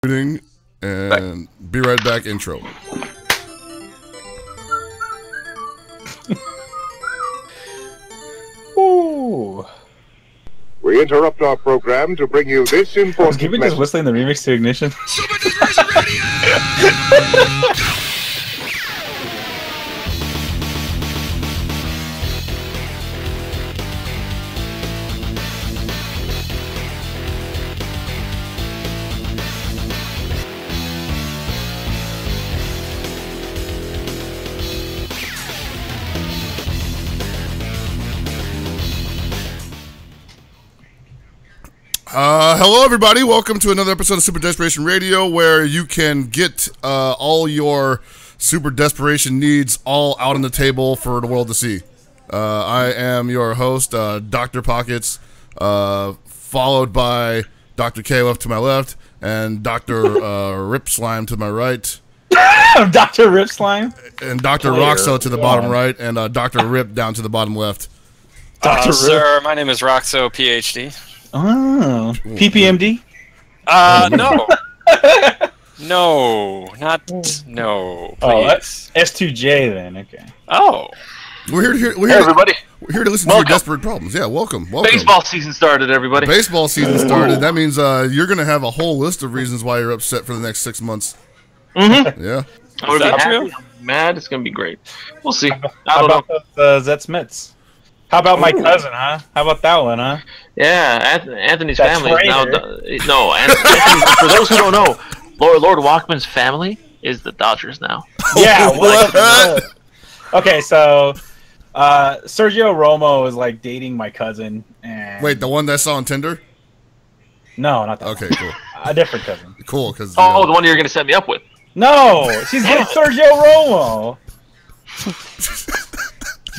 And be right back intro. Ooh. We interrupt our program to bring you this important Can we just whistling the remix to Ignition? Super Desperation Radio! Hello, everybody. Welcome to another episode of Super Desperation Radio, where you can get all your Super Desperation needs all out on the table for the world to see. I am your host, Dr. Pockets, followed by Dr. KOF to my left and Dr. Rip Slime to my right. Dr. Rip Slime? And Dr. Roxo to the bottom right, and Dr. Rip down to the bottom left. Sir, my name is Roxo, PhD. Oh, PPMD? No. No, not no. Please. Oh, that's S2J then. Okay. Oh, We're here to everybody. We're here to listen to your desperate problems. Yeah, welcome. Baseball season started, everybody. Baseball season started. That means you're going to have a whole list of reasons why you're upset for the next 6 months. Mm-hmm. Yeah. I'm going to be that happy. true? I'm mad. It's going to be great. We'll see. How about those Zets Mets? How about my cousin, huh? How about that one, huh? Yeah, Anthony's That family is now... traitor. No, Anthony, for those who don't know, Lord Walkman's family is the Dodgers now. Yeah, what? Okay, so Sergio Romo is like dating my cousin. And... Wait, the one that I saw on Tinder? No, not that Okay, one. cool. A different cousin. Cool, because... Oh, the one you're going to set me up with. No, she's with Sergio Romo.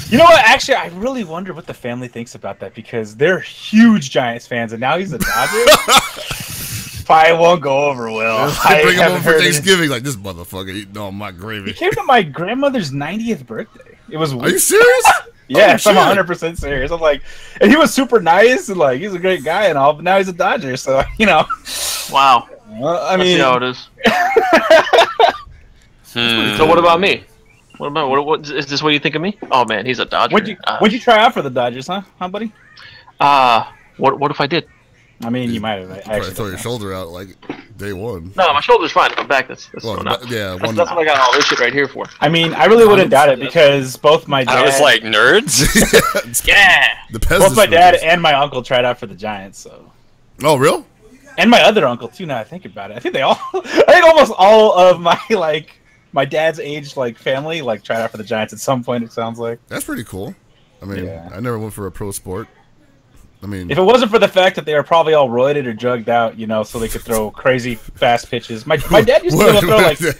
You know what? Actually, I really wonder what the family thinks about that because they're huge Giants fans, and now he's a Dodger. Probably won't go over well. I bring him home for Thanksgiving like this motherfucker eating all my gravy. He came to my grandmother's 90th birthday. It was weird. Are you serious? Yes, Oh, I'm shit. 100% serious. I'm like, and he was super nice, and like, he's a great guy and all, but now he's a Dodger, so, you know. Wow. I Let's mean, see how it is. So what about me? What is this what you think of me? Oh, man, he's a Dodger. What'd you try out for the Dodgers, huh, buddy? What if I did? I mean, you might have. I Probably actually throw don't your know. shoulder out like day one. No, my shoulder's fine. I'm back. That's Well, going out. yeah, That's what I got all this shit right here for. I mean, I really wouldn't doubt it because both my dad, I was like nerds. Yeah. The both my dad peasants. and my uncle tried out for the Giants, so. Oh, real? And my other uncle too. Now I think about it, I think they all, I think almost all of my dad's age family tried out for the Giants at some point. It sounds like. That's pretty cool. I mean, Yeah. I never went for a pro sport. I mean, If it wasn't for the fact that they were probably all roided or drugged out, so they could throw crazy fast pitches. My dad used to be able to throw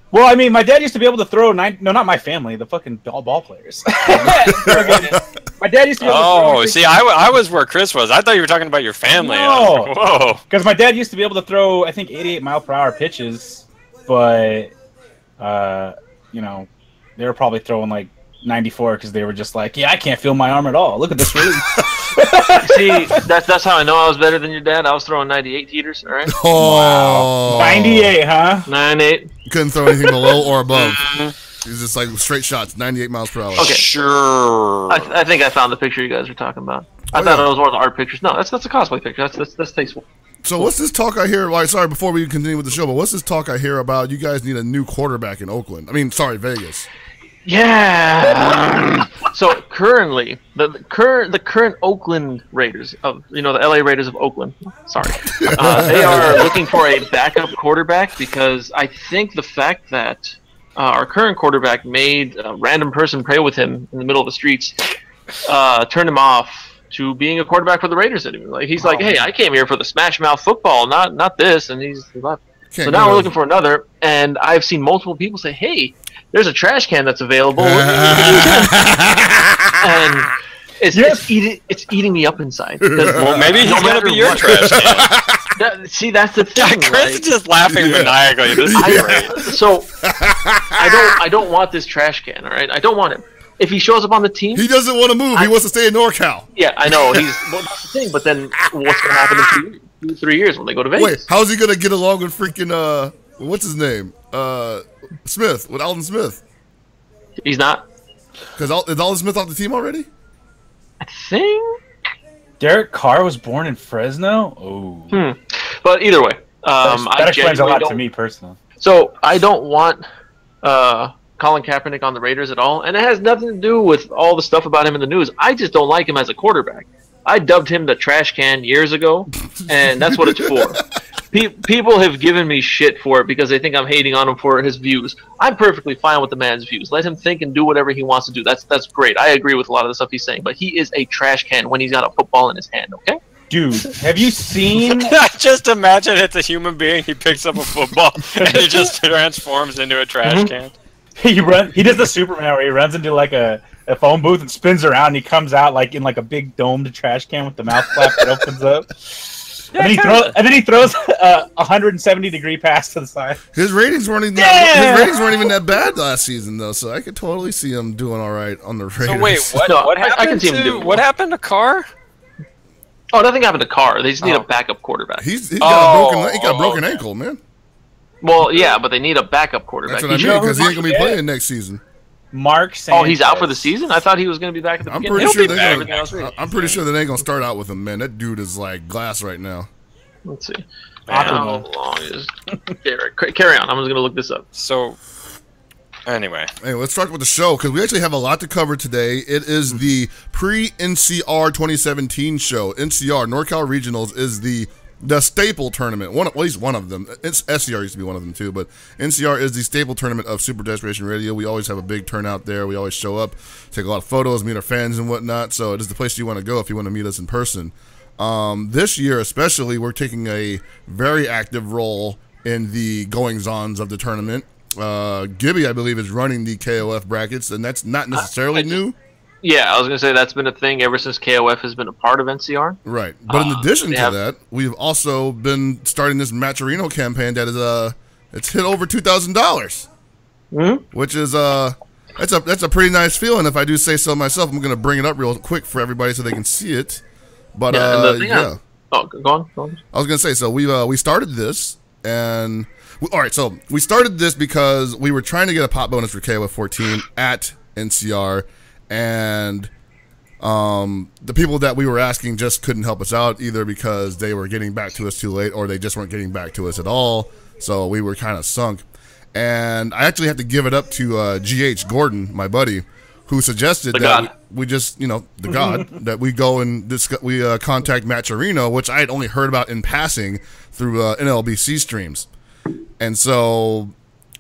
well, I mean, my dad used to be able to throw no, not my family, the fucking ball players. My dad used to be able to throw. Oh, see, I was where Chris was. I thought you were talking about your family. I was like, whoa. Because my dad used to be able to throw, I think, 88-mile-per-hour pitches, but they were probably throwing 94 because they were just like, yeah, I can't feel my arm at all. Look at this release. See, that's how I know I was better than your dad. I was throwing 98 heaters, all right? oh, 98, huh? 98. Couldn't throw anything below or above. He's just like straight shots, 98 miles per hour. Okay. Sure. I think I found the picture you guys were talking about. I thought it was one of the art pictures. No, that's a cosplay picture. That's tasteful. So what's this talk I hear? Like, sorry, before we continue with the show, but what's this talk I hear about? You guys need a new quarterback in Oakland. I mean, sorry, Vegas. Yeah. So currently, the current Oakland Raiders of the LA Raiders of Oakland. Sorry, they are looking for a backup quarterback because I think the fact that our current quarterback made a random person pray with him in the middle of the streets turned him off to being a quarterback for the Raiders anymore. He's like, hey, I came here for the smash mouth football, not this, and he's left. So now we're looking for another, and I've seen multiple people say, hey, there's a trash can that's available. And it's eating me up inside. Well, maybe he's going to be your trash can. See, that's the thing. Chris is just laughing maniacally. This is great. So, I don't want this trash can, all right? I don't want him. If he shows up on the team... He doesn't want to move. He wants to stay in NorCal. Yeah, I know. Well, that's the thing, but then what's going to happen in 2 years? 2-3 years when they go to Vegas. Wait, how's he gonna get along with freaking what's his name? Smith, with Alden Smith. He's not. Because is Alden Smith off the team already? I think. Derek Carr was born in Fresno. Oh. But either way, that explains a lot to me personally. So I don't want Colin Kaepernick on the Raiders at all, and it has nothing to do with all the stuff about him in the news. I just don't like him as a quarterback. I dubbed him the trash can years ago, and that's what it's for. People have given me shit for it because they think I'm hating on him for his views. I'm perfectly fine with the man's views. Let him think and do whatever he wants to do. That's great. I agree with a lot of the stuff he's saying, but he is a trash can when he's got a football in his hand, okay? Dude, have you seen... I just imagine it's a human being. He picks up a football and he just transforms into a trash can. He does the Superman where he runs into like a phone booth and spins around and he comes out like in like a big domed trash can with the mouth flap that opens up. Yeah, and then he throws a 170-degree pass to the side. His ratings weren't even that bad last season though, so I could totally see him doing all right on the Raiders. So wait, what happened? I can see him doing what happened to Carr? Oh, nothing happened to Carr. They just need a backup quarterback. He's got a broken ankle, man. Well, yeah, but they need a backup quarterback. That's what I mean, because he ain't gonna be playing next season. Mark Sanchez. Oh, he's out for the season? I thought he was going to be back at the beginning. I'm pretty sure they ain't going to start out with him, man. That dude is like glass right now. Let's see. How long is Derek? Carry on. I'm just going to look this up. So, anyway, let's start with the show because we actually have a lot to cover today. It is the pre-NCR 2017 show. NCR, NorCal Regionals, is the staple tournament, at least one of them. SCR used to be one of them too, but NCR is the staple tournament of Super Desperation Radio. We always have a big turnout there. We always show up, take a lot of photos, meet our fans and whatnot. So it is the place you want to go if you want to meet us in person. This year especially, we're taking a very active role in the goings-ons of the tournament. Gibby, I believe, is running the KOF brackets, and that's not necessarily new. Yeah, I was going to say that's been a thing ever since KOF has been a part of NCR. Right. But in addition to that, we've also been starting this Matcherino campaign that is it's hit over $2,000. Which is that's a pretty nice feeling if I do say so myself. I'm going to bring it up real quick for everybody so they can see it. But go on. I was going to say, so we started this and all right, so we started this because we were trying to get a pot bonus for KOF 14 at NCR. And the people that we were asking just couldn't help us out either because they were getting back to us too late or they just weren't getting back to us at all. So we were kind of sunk. And I actually have to give it up to GH Gordon, my buddy, who suggested we just, the God, that we go and contact Matcherino, which I had only heard about in passing through NLBC streams. And so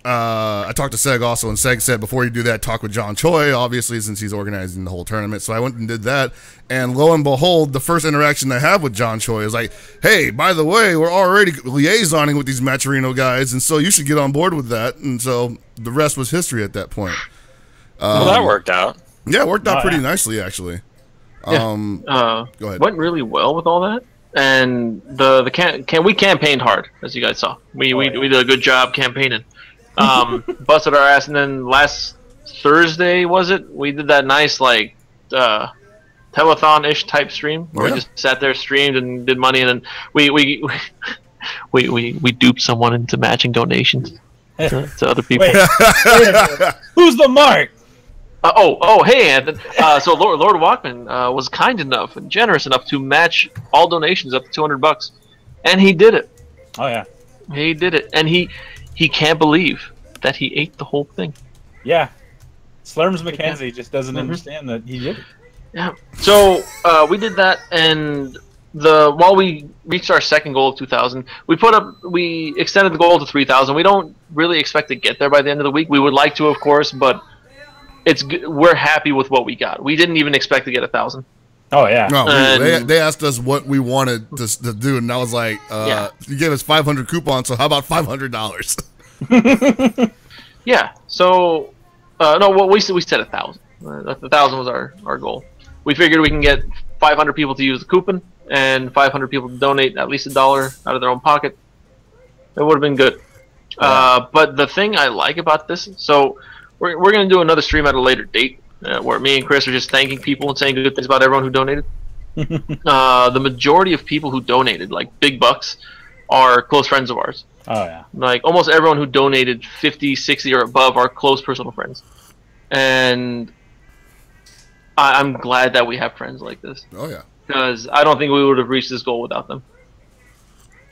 I talked to Seg also, and Seg said before you do that, talk with John Choi, obviously, since he's organizing the whole tournament. So I went and did that, and lo and behold, the first interaction I have with John Choi is like, hey, by the way, we're already liaisoning with these Matcherino guys, and so you should get on board with that. And so the rest was history at that point. Well, that worked out. Yeah, it worked out pretty nicely, actually. Yeah. Go ahead. Went really well with all that. And we campaigned hard, as you guys saw. We did a good job campaigning. Busted our ass, and then last Thursday, was it? We did that nice telethon-ish type stream where we just sat there, streamed, and did money, and then we duped someone into matching donations to other people. Wait, who's the mark? Hey, Anthony. So Lord Walkman was kind enough and generous enough to match all donations up to $200, and he did it. Oh yeah, he did it, and he can't believe that he ate the whole thing. Yeah, Slurms McKenzie just doesn't understand that he did it. Yeah. So we did that, and while we reached our second goal of 2,000, we extended the goal to 3,000. We don't really expect to get there by the end of the week. We would like to, of course, but we're happy with what we got. We didn't even expect to get 1,000. Oh yeah. No, they asked us what we wanted to do, and I was like, "You gave us 500 coupons, so how about $500?" Yeah. So we said 1,000. 1,000 was our goal. We figured we can get 500 people to use the coupon and 500 people to donate at least $1 out of their own pocket. It would have been good. But the thing I like about this, so we're going to do another stream at a later date where me and Chris are just thanking people and saying good things about everyone who donated. the majority of people who donated, like big bucks, are close friends of ours. Oh yeah. Like almost everyone who donated 50, 60 or above are close personal friends. And I'm glad that we have friends like this. Oh yeah. Because I don't think we would have reached this goal without them.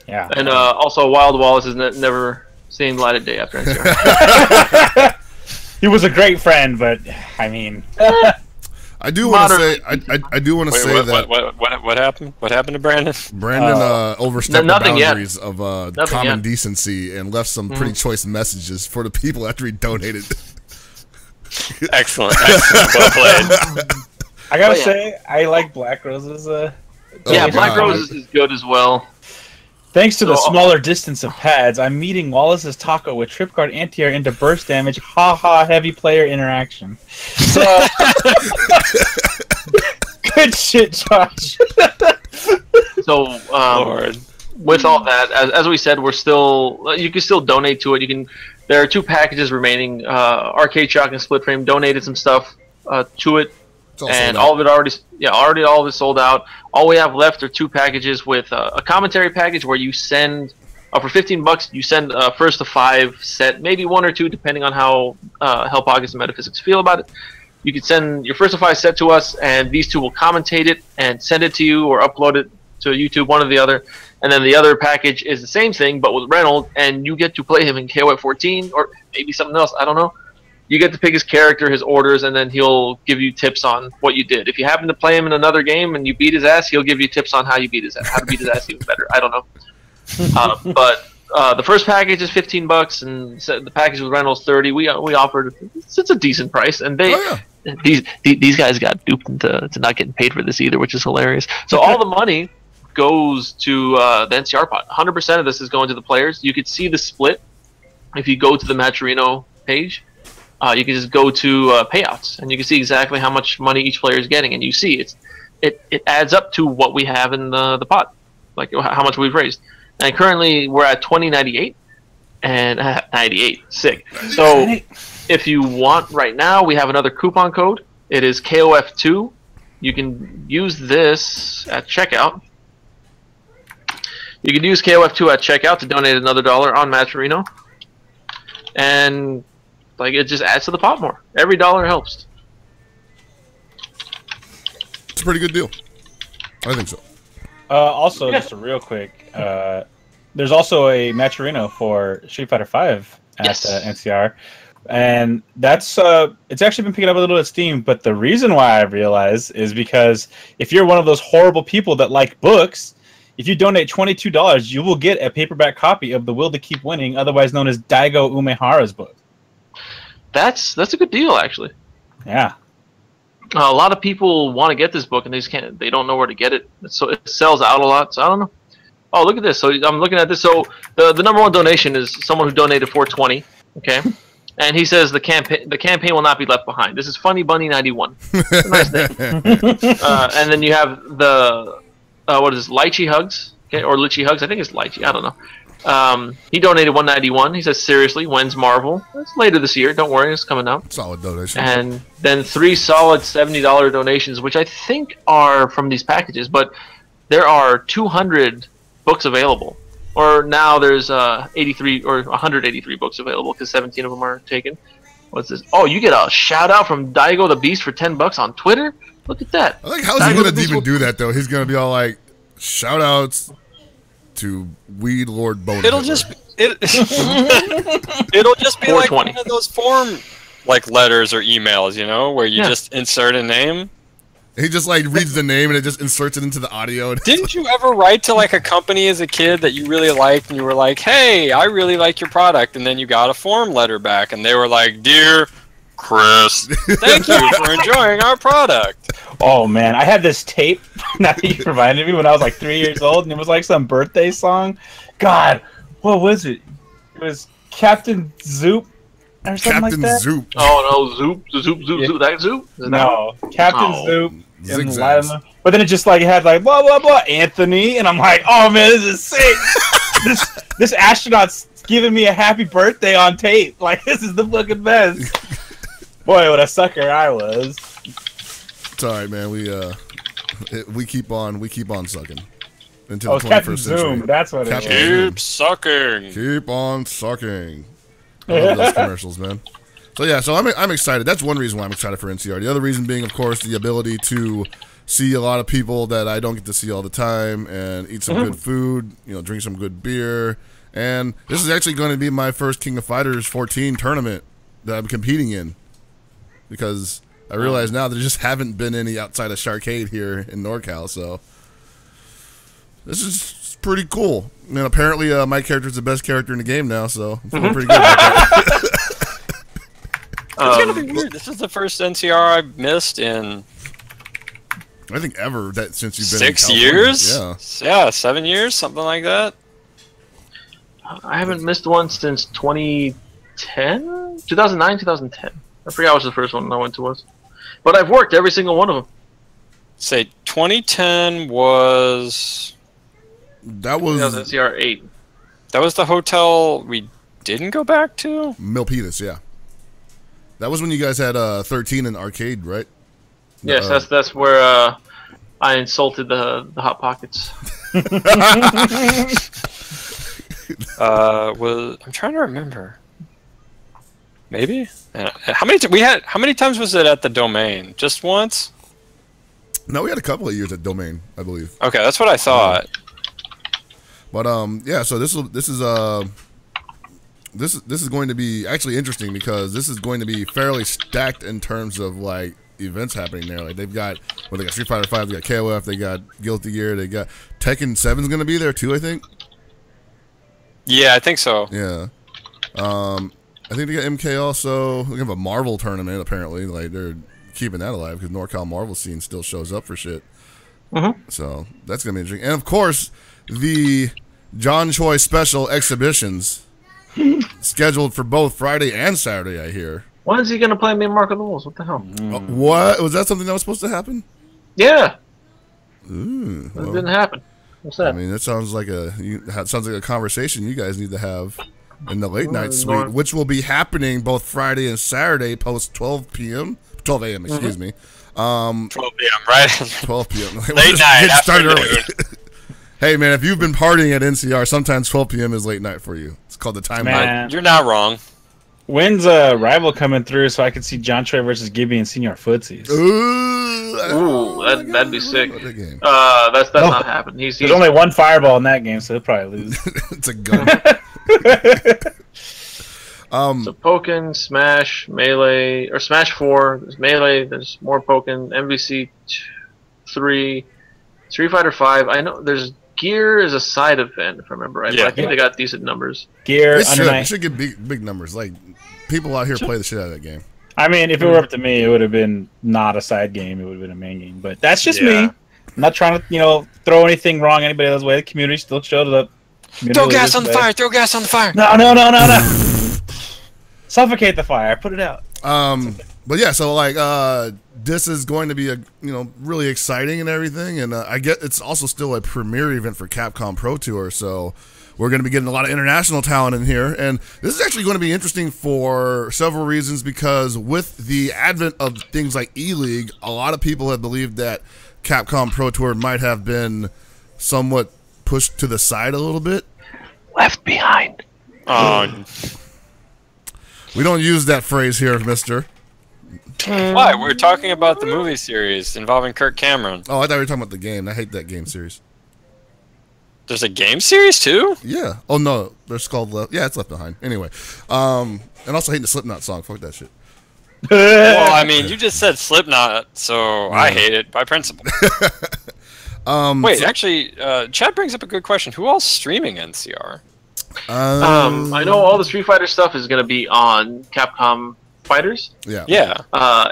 Yeah. And also, Wild Wallace has never seen light of day after NCR. He was a great friend, but I mean, I do want to say I do want to say that what happened? What happened to Brandon? Brandon overstepped the boundaries of common yet. decency and left some pretty choice messages for the people after he donated. Excellent. Well played. I gotta say, I like Black Rose's. Yeah, Black Rose is good as well. Thanks to the smaller distance of pads, I'm meeting Wallace's taco with trip guard anti-air into burst damage. Ha ha! Heavy player interaction. So, good shit, Josh. So, Lord. with all that, as we said, we're still. You can still donate to it. You can. There are 2 packages remaining. Arcade Shock and Split Frame donated some stuff to it. And all of it already all of it sold out. All we have left are 2 packages with a commentary package where you send for $15 you send first to 5 set, maybe 1 or 2 depending on how Help August and Metaphysics feel about it. You can send your first to 5 set to us, and these 2 will commentate it and send it to you or upload it to YouTube, one or the other. And then the other package is the same thing but with Reynolds, and you get to play him in KOF 14 or maybe something else. I don't know. You get to pick his character, his orders, and then he'll give you tips on what you did. If you happen to play him in another game and you beat his ass, he'll give you tips on how you beat his ass, how to beat his ass even better. I don't know. But the first package is $15, and the package with Reynolds 30. We offered it's a decent price, and these guys got duped into not getting paid for this either, which is hilarious. So all the money goes to the NCR pot. 100% of this is going to the players. You could see the split if you go to the Matcherino page. You can just go to payouts, and you can see exactly how much money each player is getting, and you see it adds up to what we have in the pot, like how much we've raised. And currently we're at 2098, and 98, sick. So if you want right now, we have another coupon code. It is KOF2. You can use this at checkout. You can use KOF2 at checkout to donate another $1 on Matcherino, and like it just adds to the pot more. Every dollar helps. It's a pretty good deal. I think so. Also, just a real quick, there's also a Matcherino for Street Fighter V at NCR, and that's it's actually been picking up a little at Steam. But the reason why I realize is because if you're one of those horrible people that like books, if you donate $22, you will get a paperback copy of The Will to Keep Winning, otherwise known as Daigo Umehara's book. That's a good deal, actually. Yeah. A lot of people want to get this book, and they just can't. They don't know where to get it. So it sells out a lot. So I don't know. Oh, look at this. So I'm looking at this. So the number 1 donation is someone who donated $4.20. Okay, and he says the campaign will not be left behind. This is Funny Bunny 91. It's a nice name. And then you have the what is this? Lychee Hugs, okay, or Lychee Hugs. I think it's Lychee. I don't know. He donated $191. He says, seriously, when's Marvel? It's later this year. Don't worry, it's coming out. Solid donation. And then 3 solid $70 donations, which I think are from these packages. But there are 200 books available. Or now there's 83 or 183 books available because 17 of them are taken. What's this? Oh, you get a shout out from Daigo the Beast for $10 on Twitter? Look at that. I like how's he going to even do that, though? He's going to be all like, shout outs to Weed Lord Boner. It'll just be like one of those form like letters or emails, you know, where you just insert a name. He just like reads the name and it just inserts it into the audio. Didn't you ever write to like a company as a kid that you really liked, and you were like, "Hey, I really like your product," and then you got a form letter back, and they were like, "Dear Chris, thank you for enjoying our product." Oh man, I had this tape that he provided me when I was like 3 years old, and it was like some birthday song. God, what was it? It was Captain Zoop or something like that. Zoop. Oh no, Zoop, that Zoop? No, Captain Zoop. Zigzags. But then it just like had like blah blah blah Anthony, and I'm like, oh man, this is sick. this astronaut's giving me a happy birthday on tape. Like this is the fucking best. Boy, what a sucker I was. It's alright, man. We We keep on sucking into Oh, the it's Captain 21st century. Zoom. That's what it Captain is. Zoom. Keep sucking. Keep on sucking. I love those commercials, man. So yeah, so I'm excited. That's one reason why I'm excited for NCR. The other reason being, of course, the ability to see a lot of people that I don't get to see all the time and eat some good food, drink some good beer. And this is actually going to be my first King of Fighters 14 tournament that I'm competing in, because I realize now there just haven't been any outside of Sharkade here in NorCal, so this is pretty cool. And apparently my character is the best character in the game now, so I'm feeling pretty good about that. It's gonna be weird. This is the first NCR I've missed in I think ever since you've been 6 in years. Yeah, 7 years, something like that. I haven't missed one since 2010, 2009, 2010. I forgot what the first one I went to was, but I've worked every single one of them. Say 2010 was. that was NCR 8. That was the hotel we didn't go back to. Milpitas, yeah. That was when you guys had 13 in arcade, right? Yes, that's where I insulted the Hot Pockets. I'm trying to remember. Maybe. How many times was it at the Domain? Just once? No, we had a couple of years at Domain, I believe. Okay, that's what I thought. But yeah, so this is going to be actually interesting, because this is going to be fairly stacked in terms of like events happening there. Like they got Street Fighter 5, they got KOF, they got Guilty Gear, they got Tekken 7 is going to be there too, I think. Yeah, I think so. Yeah. I think they got MK also. They have a Marvel tournament apparently. Like they're keeping that alive because NorCal Marvel scene still shows up for shit. So that's gonna be interesting. And of course, the John Choi special exhibitions scheduled for both Friday and Saturday, I hear. When is he gonna play me and Mark of the Wolves? What the hell? What was that? Something that was supposed to happen? Yeah. Ooh, It didn't happen. What's that? I mean, that sounds like a conversation you guys need to have in the late night suite, which will be happening both Friday and Saturday post 12 a.m. Excuse me. 12 p.m. Right? 12 p.m. Late night. Started early. Hey man, if you've been partying at NCR, sometimes 12 p.m. is late night for you. It's called the time. Man. You're not wrong. When's a rival coming through so I can see John Choi versus Gibby and Senior Footsies? Ooh, that'd be sick. Game. That's not happening. He's There's only one fireball in that game, so he'll probably lose. It's a gun. So Pokken, Smash, Melee, or Smash 4. There's Melee. There's more Pokken. MVC 3, Street Fighter 5. I know there's Gear is a side event, if I remember right. Yeah. But I think they got decent numbers. Gear, It should get big numbers. Like people out here play the shit out of that game. I mean, if it were up to me, it would have been not a side game. It would have been a main game. But that's just me. I'm not trying to, throw anything wrong anybody else's way. The community still showed up. Throw gas on the fire! Throw gas on the fire! No. Suffocate the fire. Put it out. But yeah, so like this is going to be really exciting and everything, and I get it's also still a premiere event for Capcom Pro Tour, so we're going to be getting a lot of international talent in here, and this is actually going to be interesting for several reasons, because with the advent of things like E-League, a lot of people have believed that Capcom Pro Tour might have been somewhat pushed to the side a little bit. Left behind. We don't use that phrase here, mister. Why? We're talking about the movie series involving Kirk Cameron. Oh, I thought we were talking about the game. I hate that game series. There's a game series too? Yeah. Oh no, there's called Left. Yeah, it's Left Behind. Anyway, and also hating the Slipknot song. Fuck that shit. Well, I mean, you just said Slipknot, so I hate it by principle. Wait, actually, Chad brings up a good question. Who else streaming NCR? I know all the Street Fighter stuff is going to be on Capcom Fighters. Yeah.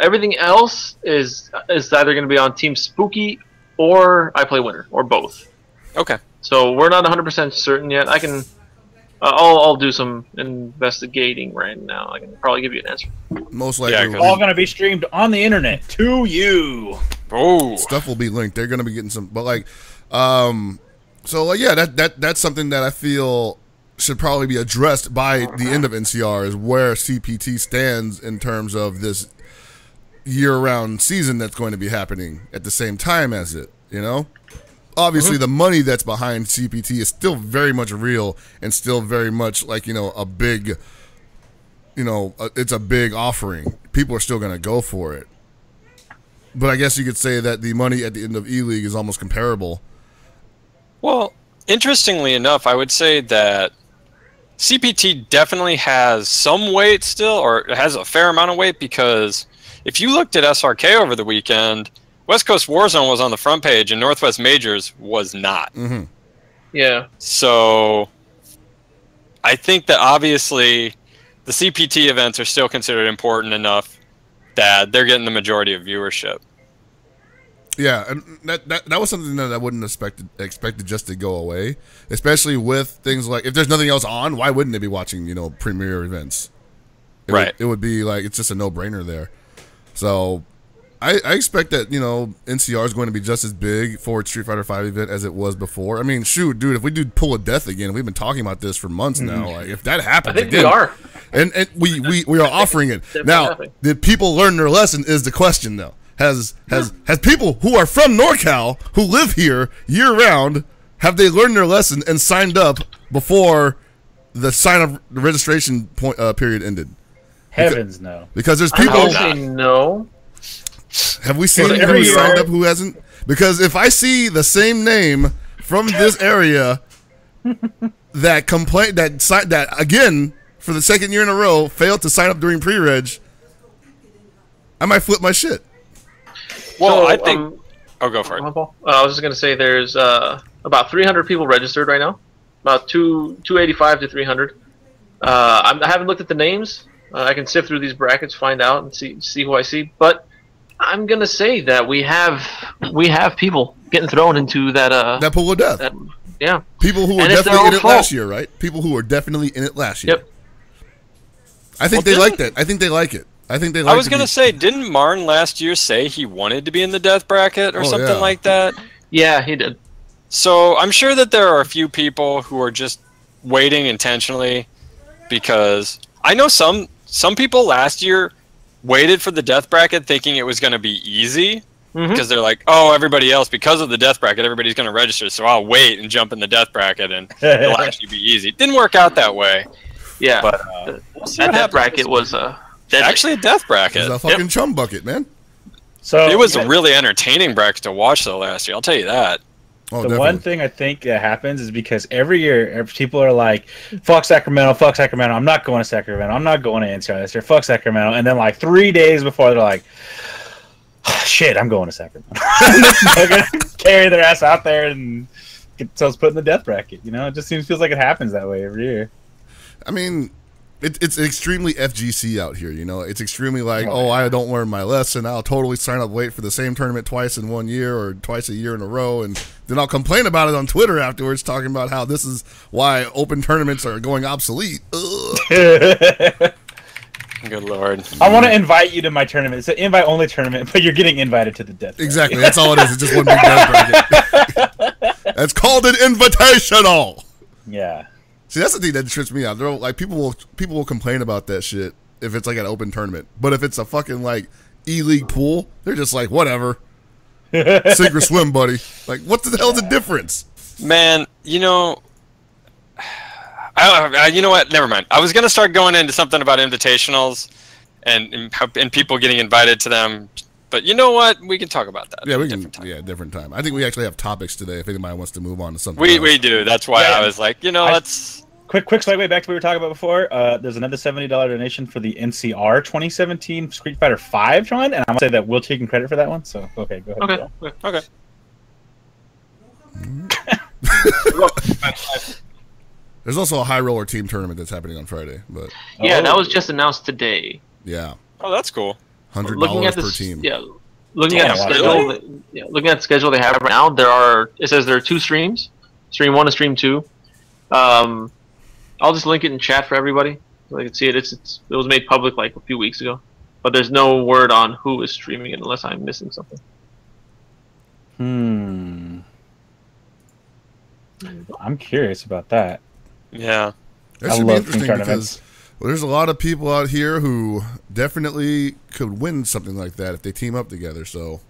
Everything else is either going to be on Team Spooky or I Play Winner, or both. Okay. So we're not 100% certain yet. I can, I'll do some investigating right now. I can probably give you an answer. Most likely, all going to be streamed on the internet to you. Oh, stuff will be linked. They're going to be getting some, but like, so yeah, that's something that I feel should probably be addressed by the end of NCR, is where CPT stands in terms of this year-round season that's going to be happening at the same time as it, Obviously, the money that's behind CPT is still very much real and still very much like, a big, it's a big offering. People are still going to go for it. But I guess you could say that the money at the end of E-League is almost comparable. Well, interestingly enough, I would say that CPT definitely has some weight still, or has a fair amount of weight, because if you looked at SRK over the weekend, West Coast Warzone was on the front page and Northwest Majors was not. Mm-hmm. Yeah. So I think that obviously the CPT events are still considered important enough that they're getting the majority of viewership. Yeah, and that was something that I wouldn't expected just to go away, especially with things like, if there's nothing else on, why wouldn't they be watching, premier events? It would be like, it's just a no-brainer there. So I expect that, NCR is going to be just as big for Street Fighter V event as it was before. I mean, shoot, dude, if we do Pull of Death again, we've been talking about this for months now. Like, if that happens I think again, we are. And we are offering it. Now, did people learn their lesson is the question, though. Has people who are from NorCal, who live here year-round, have they learned their lesson and signed up before the registration period ended? Heavens no. Because there's people... I would say no. Have we seen who signed up who hasn't? Because if I see the same name from this area that again, for the second year in a row, failed to sign up during pre-reg, I might flip my shit. Well, I think... go for it. I was just going to say there's about 300 people registered right now. About 285 to 300. I haven't looked at the names. I can sift through these brackets, find out, and see who I see. But I'm going to say that we have people getting thrown into that Pool of Death. Yeah. People who were definitely in it last year, right? People who were definitely in it last year. Yep. I think they like that. I think they like it. I was going to say, didn't Martin last year say he wanted to be in the death bracket or something like that? Yeah, he did. So I'm sure that there are a few people who are just waiting intentionally, because I know some people last year waited for the death bracket thinking it was going to be easy, because they're like, oh, everybody else, because of the death bracket, everybody's going to register, so I'll wait and jump in the death bracket and it'll actually be easy. It didn't work out that way. Yeah, but that death bracket was actually a death bracket. It was a fucking chum bucket, man. So it was a really entertaining bracket to watch though last year. I'll tell you that. Oh, the one thing I think that happens is because every year people are like, fuck Sacramento, I'm not going to Sacramento, I'm not going to NCR this year, fuck Sacramento, and then like 3 days before they're like, shit, I'm going to Sacramento. They're going to carry their ass out there and get themselves put in the death bracket. It just feels like it happens that way every year. I mean, it's extremely FGC out here, It's extremely like, I don't learn my lesson. I'll totally sign up late for the same tournament twice in 1 year or twice a year in a row, and then I'll complain about it on Twitter afterwards, talking about how this is why open tournaments are going obsolete. Good Lord. I want to invite you to my tournament. It's an invite-only tournament, but you're getting invited to the death bracket. Exactly. That's all it is. It's just one big death bracket. That's called an invitational. Yeah. See, that's the thing that trips me out. They're like, people will complain about that shit if it's like an open tournament, but if it's a fucking like E-League pool, they're just like, whatever, sink or swim, buddy. Like, what the hell's the difference? Man, you know what? Never mind. I was gonna start going into something about invitationals and people getting invited to them. But you know what? We can talk about that. Yeah, we can. Yeah, different time. I think we actually have topics today. If anybody wants to move on to something, we do. That's why I was like, let's. Quick segue back to what we were talking about before. There's another $70 donation for the NCR 2017 Street Fighter V run, and I'm gonna say that we're taking credit for that one. So okay, go ahead. Okay. There's also a high roller team tournament that's happening on Friday, but that was just announced today. Yeah. Oh, that's cool. $100 per team. Yeah, looking at the schedule. Looking at the schedule they have right now, it says there are 2 streams, Stream 1 and Stream 2. I'll just link it in chat for everybody so they can see it. It was made public like a few weeks ago, but there's no word on who is streaming it unless I'm missing something. I'm curious about that. Yeah. That should be interesting because Well, there's a lot of people out here who definitely could win something like that if they team up together. So,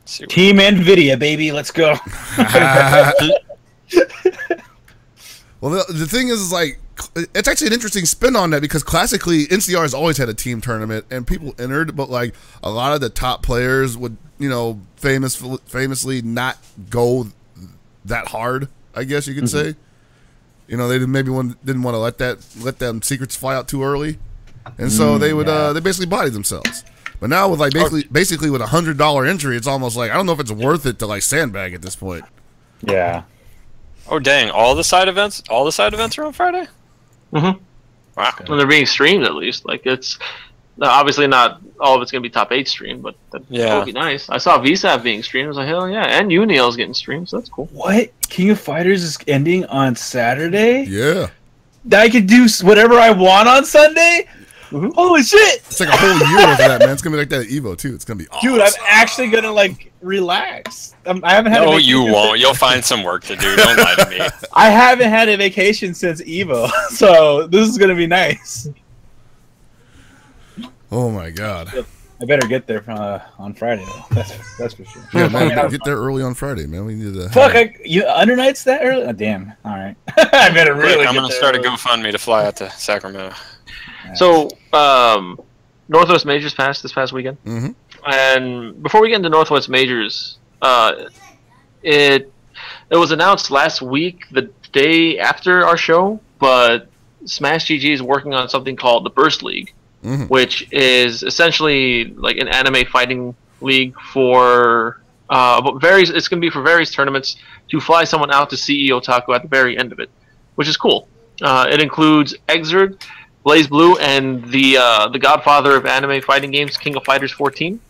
Team NVIDIA, baby, let's go. Well, the thing is like, it's actually an interesting spin on that because classically NCR has always had a team tournament and people entered, but like a lot of the top players would, famously not go that hard, I guess you could say. They maybe didn't want to let them secrets fly out too early, and so they would they basically bodied themselves. But now with like basically with $100 entry, it's almost like I don't know if it's worth it to like sandbag at this point. Yeah. Oh dang! All the side events are on Friday. Mm-hmm. Wow. And they're being streamed at least. Like it's obviously not all of it's gonna be top 8 streamed, but that would be nice. I saw VSAP being streamed. I was like, hell yeah! And Uniel's getting streamed, so that's cool. What? King of Fighters is ending on Saturday? Yeah. I could do whatever I want on Sunday? Mm-hmm. Holy shit! It's like a whole year of that, man. It's gonna be like that at Evo too. It's gonna be awesome. Dude, I'm actually gonna like relax. I haven't had. No, you won't. You'll find some work to do. Don't lie to me. I haven't had a vacation since Evo, so this is gonna be nice. Oh my god. I better get there on Friday though. That's for sure. Yeah, man, get there early on Friday, man. We need to. Fuck, you undernights that early? Oh, damn. All right. I better really. I'm gonna start a GoFundMe to fly out to Sacramento. So, Northwest Majors passed this past weekend, and before we get into Northwest Majors, it was announced last week, the day after our show, but Smash GG is working on something called the Burst League, which is essentially like an anime fighting league for it's going to be for various tournaments to fly someone out to CE Otaku at the very end of it, which is cool. It includes Exerd, Blaze Blue, and the godfather of anime fighting games, King of Fighters 14.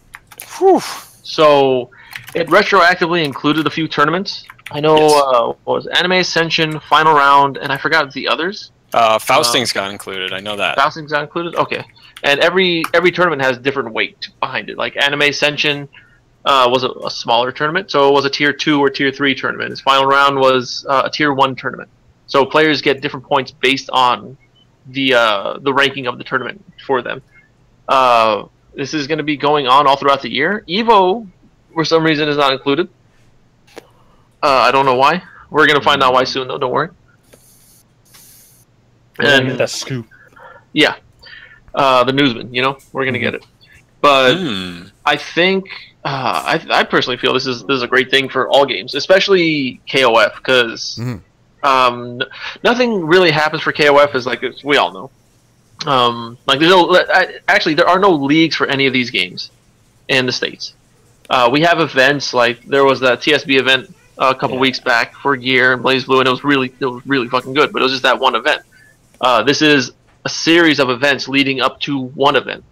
Whew. So it retroactively included a few tournaments. I know what was Anime Ascension, Final Round, and I forgot the others. Fausting's got included. I know that. Fausting's got included? Okay. And every tournament has different weight behind it. Like Anime Ascension was a smaller tournament, so it was a Tier 2 or Tier 3 tournament. Its Final Round was a Tier 1 tournament. So players get different points based on the ranking of the tournament for them. This is going to be going on all throughout the year. Evo, for some reason, is not included. I don't know why. We're going to find out why soon, though. Don't worry. And that scoop. Yeah. The newsman, we're going to get it. But I think, I personally feel this is a great thing for all games, especially KOF, because nothing really happens for KOF as we all know. There's there are no leagues for any of these games in the States. We have events like there was that TSB event a couple weeks back for Gear and Blaze Blue, and it was really fucking good. But it was just that one event. This is a series of events leading up to one event.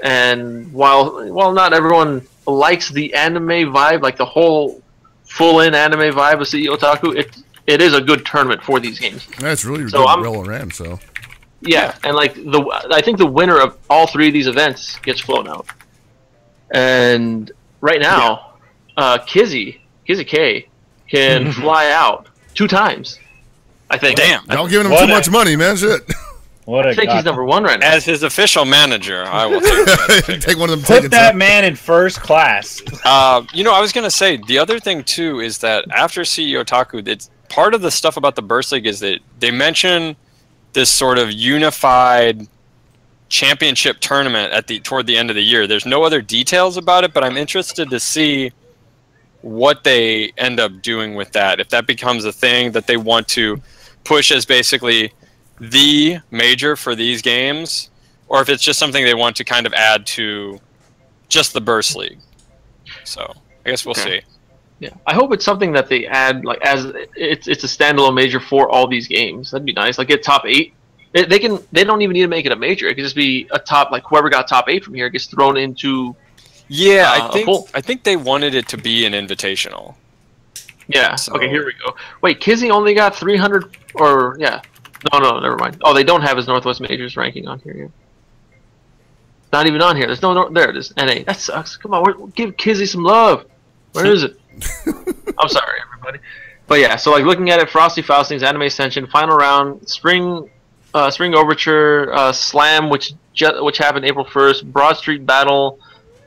And while not everyone likes the anime vibe, like the whole full-in anime vibe of CE Otaku, it is a good tournament for these games. That's really so well ran. So yeah, and I think the winner of all 3 of these events gets flown out. And right now, Kizzy K can fly out 2 times. I think. Damn, y'all giving him too much money, man. Shit. I think he's number 1 right now. As his official manager, I will take that. Take one of them. Put that man in first class. I was gonna say the other thing too is that after CE Otaku, it's part of the stuff about the Burst League is that they mention this sort of unified championship tournament toward the end of the year. There's no other details about it, but I'm interested to see what they end up doing with that. If that becomes a thing that they want to push as basically the major for these games, or if it's just something they want to kind of add to just the Burst League. So I guess we'll see. Yeah, I hope it's something that they add, like as it's a standalone major for all these games. That'd be nice. Like get top 8. They don't even need to make it a major. It could just be a top, like whoever got top 8 from here gets thrown into. Yeah, I think they wanted it to be an invitational. Yeah. So. Okay, here we go. Wait, Kizzy only got 300, or yeah. No, never mind. Oh, they don't have his Northwest Majors ranking on here yet. Not even on here. There's no there it is. NA. That sucks. Come on, give Kizzy some love. Where is it? I'm sorry, everybody. But yeah, so like looking at it, Frosty Fausting's Anime Ascension, Final Round, Spring Spring Overture, Slam, which happened April 1st, Broad Street Battle,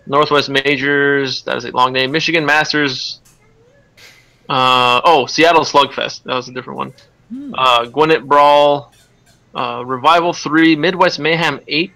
Northwest Majors, that is a long name, Michigan Masters, Seattle Slugfest, that was a different one, Gwinnett Brawl, Revival 3, Midwest Mayhem 8,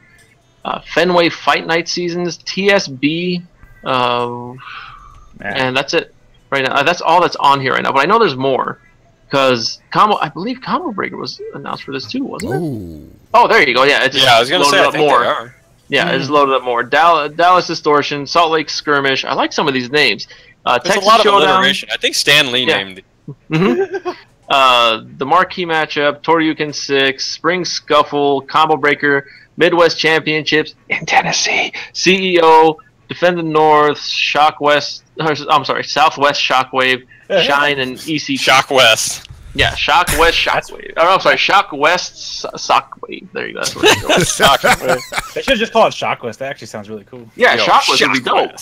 Fenway Fight Night Seasons, TSB, and that's it right now. That's all that's on here right now, but I know there's more. Because I believe Combo Breaker was announced for this too, wasn't it? Oh, there you go. Yeah, it's I was gonna say I think more. They are. Yeah, it's loaded up more. Dallas Distortion, Salt Lake Skirmish. I like some of these names. There's Texas a lot of Showdown. alliteration. I think Stan Lee named it. The Marquee Matchup, Toryuken 6, Spring Scuffle, Combo Breaker, Midwest Championships in Tennessee, CEO, Defend the North, Southwest Shockwave, Shine, and EC. Shock West. Yeah, Shock West Shockwave. Oh, I'm sorry, Shock West Shockwave. There you go. That's what it's called. Shockwave. They should just call it Shockwest. That actually sounds really cool. Yeah, Shockwest would be dope.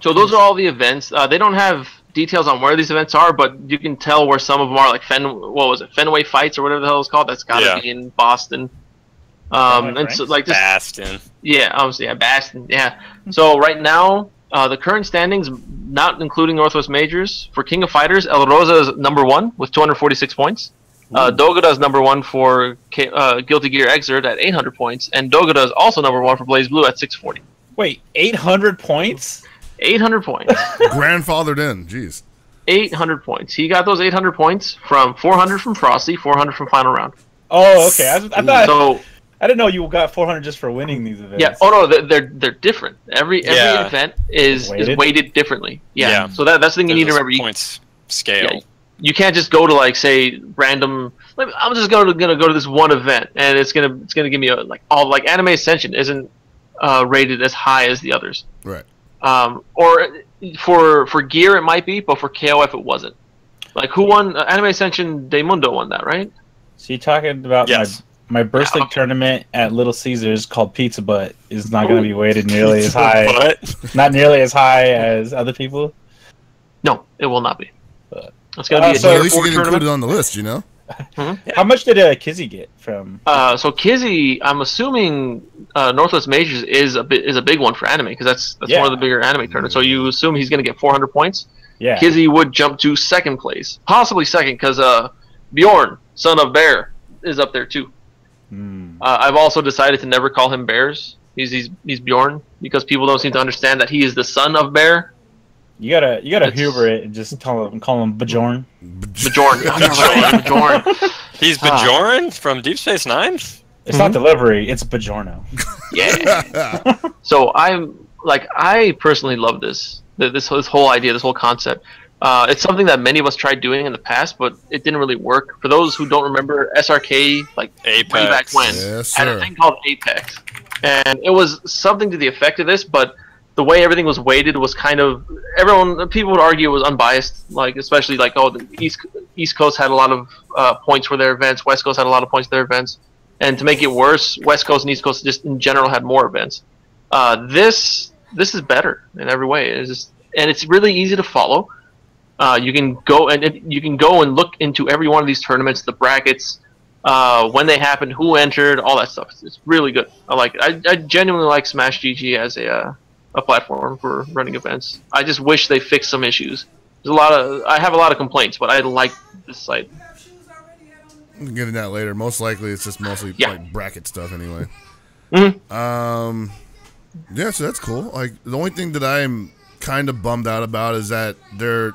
So those are all the events. They don't have details on where these events are, but you can tell where some of them are, like Fenway Fights or whatever the hell it's called. That's got to be in Boston. And so, like, just Baston. Yeah, obviously, Baston. Yeah. So right now, the current standings, not including Northwest Majors, for King of Fighters, El Rosa is #1 with 246 points. Dogada is #1 for Guilty Gear Xrd at 800 points, and Dogada is also #1 for Blaze Blue at 640. Wait, 800 points? 800 points. Grandfathered in, jeez. 800 points. He got those 800 points from 400 from Frosty, 400 from Final Round. Oh, okay. I thought. So, I didn't know you got 400 just for winning these events. Yeah. Oh no, they're different. Every event is weighted differently. Yeah. So that's the thing you need to remember. Points scale. Yeah, you can't just go to, like, say, random. I'm just gonna go to this one event, and it's gonna give me Anime Ascension isn't rated as high as the others. Right. Or for gear it might be, but for KOF it wasn't. Like, who won Anime Ascension? Daymundo won that, right? So you're talking about my Burst League tournament at Little Caesars called Pizza Butt is not going to be weighted nearly as high. Not nearly as high as other people. No, it will not be. It's going to be at least you get included on the list, you know. How much did Kizzy get from? So Kizzy, I'm assuming Northwest Majors is a big one for anime, because that's one of the bigger anime tournaments. So you assume he's going to get 400 points. Yeah. Kizzy would jump to second place, possibly second, because Bjorn, son of Bear, is up there too. I've also decided to never call him Bears. He's Bjorn, because people don't seem to understand that he is the son of Bear. You gotta humor it and just call him Bjorn. Bjorn. Bjorn. He's Bjorn from Deep Space Nine? It's not delivery, it's Bjorno. Yeah. So I personally love this whole idea, this whole concept. It's something that many of us tried doing in the past, but it didn't really work. For those who don't remember, SRK, like Apex. way back when, had a thing called Apex, and it was something to the effect of this, but the way everything was weighted was kind of people would argue it was unbiased, like, especially like, the East Coast had a lot of points for their events, West Coast had a lot of points for their events, and to make it worse, West Coast and East Coast just in general had more events. This is better in every way. And it's really easy to follow. You can go and look into every one of these tournaments, the brackets, when they happened, who entered, all that stuff. It's really good. I like it. I genuinely like Smash GG as a platform for running events. I just wish they fixed some issues. I have a lot of complaints, but I like this site. We'll get into that later. Most likely, it's just mostly like bracket stuff anyway. Yeah, so that's cool. Like, the only thing that I'm kind of bummed out about is that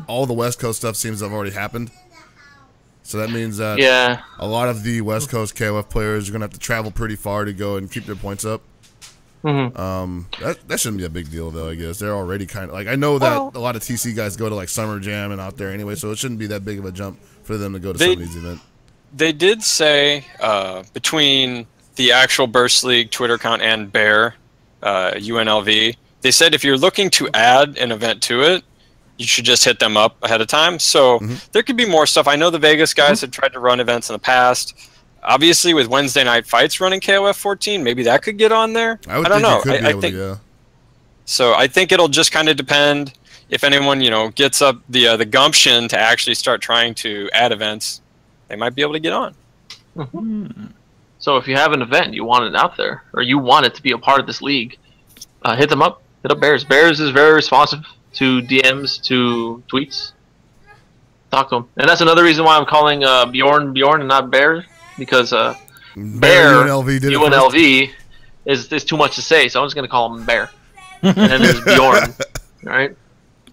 all the West Coast stuff seems to have already happened. So that means that a lot of the West Coast KOF players are going to have to travel pretty far to go and keep their points up. That shouldn't be a big deal, though, I guess. They're already kind of... Like, I know that a lot of TC guys go to, like, Summer Jam and out there anyway, so it shouldn't be that big of a jump for them to go to some of these events. They did say, between the actual Burst League Twitter account and Bear, UNLV, they said if you're looking to add an event to it, you should just hit them up ahead of time. So there could be more stuff. I know the Vegas guys had tried to run events in the past. Obviously, with Wednesday Night Fights running KOF 14, maybe that could get on there. I don't know. So I think it'll just kind of depend if anyone, gets up the gumption to actually start trying to add events. They might be able to get on. So if you have an event, you want it out there, or you want it to be a part of this league, hit them up. Hit up Bears. Bears is very responsive to DMs, to tweets. Talk to him. And that's another reason why I'm calling Bjorn and not Bear, because Bear UNLV is too much to say, so I'm just going to call him Bear. And then there's Bjorn. All right?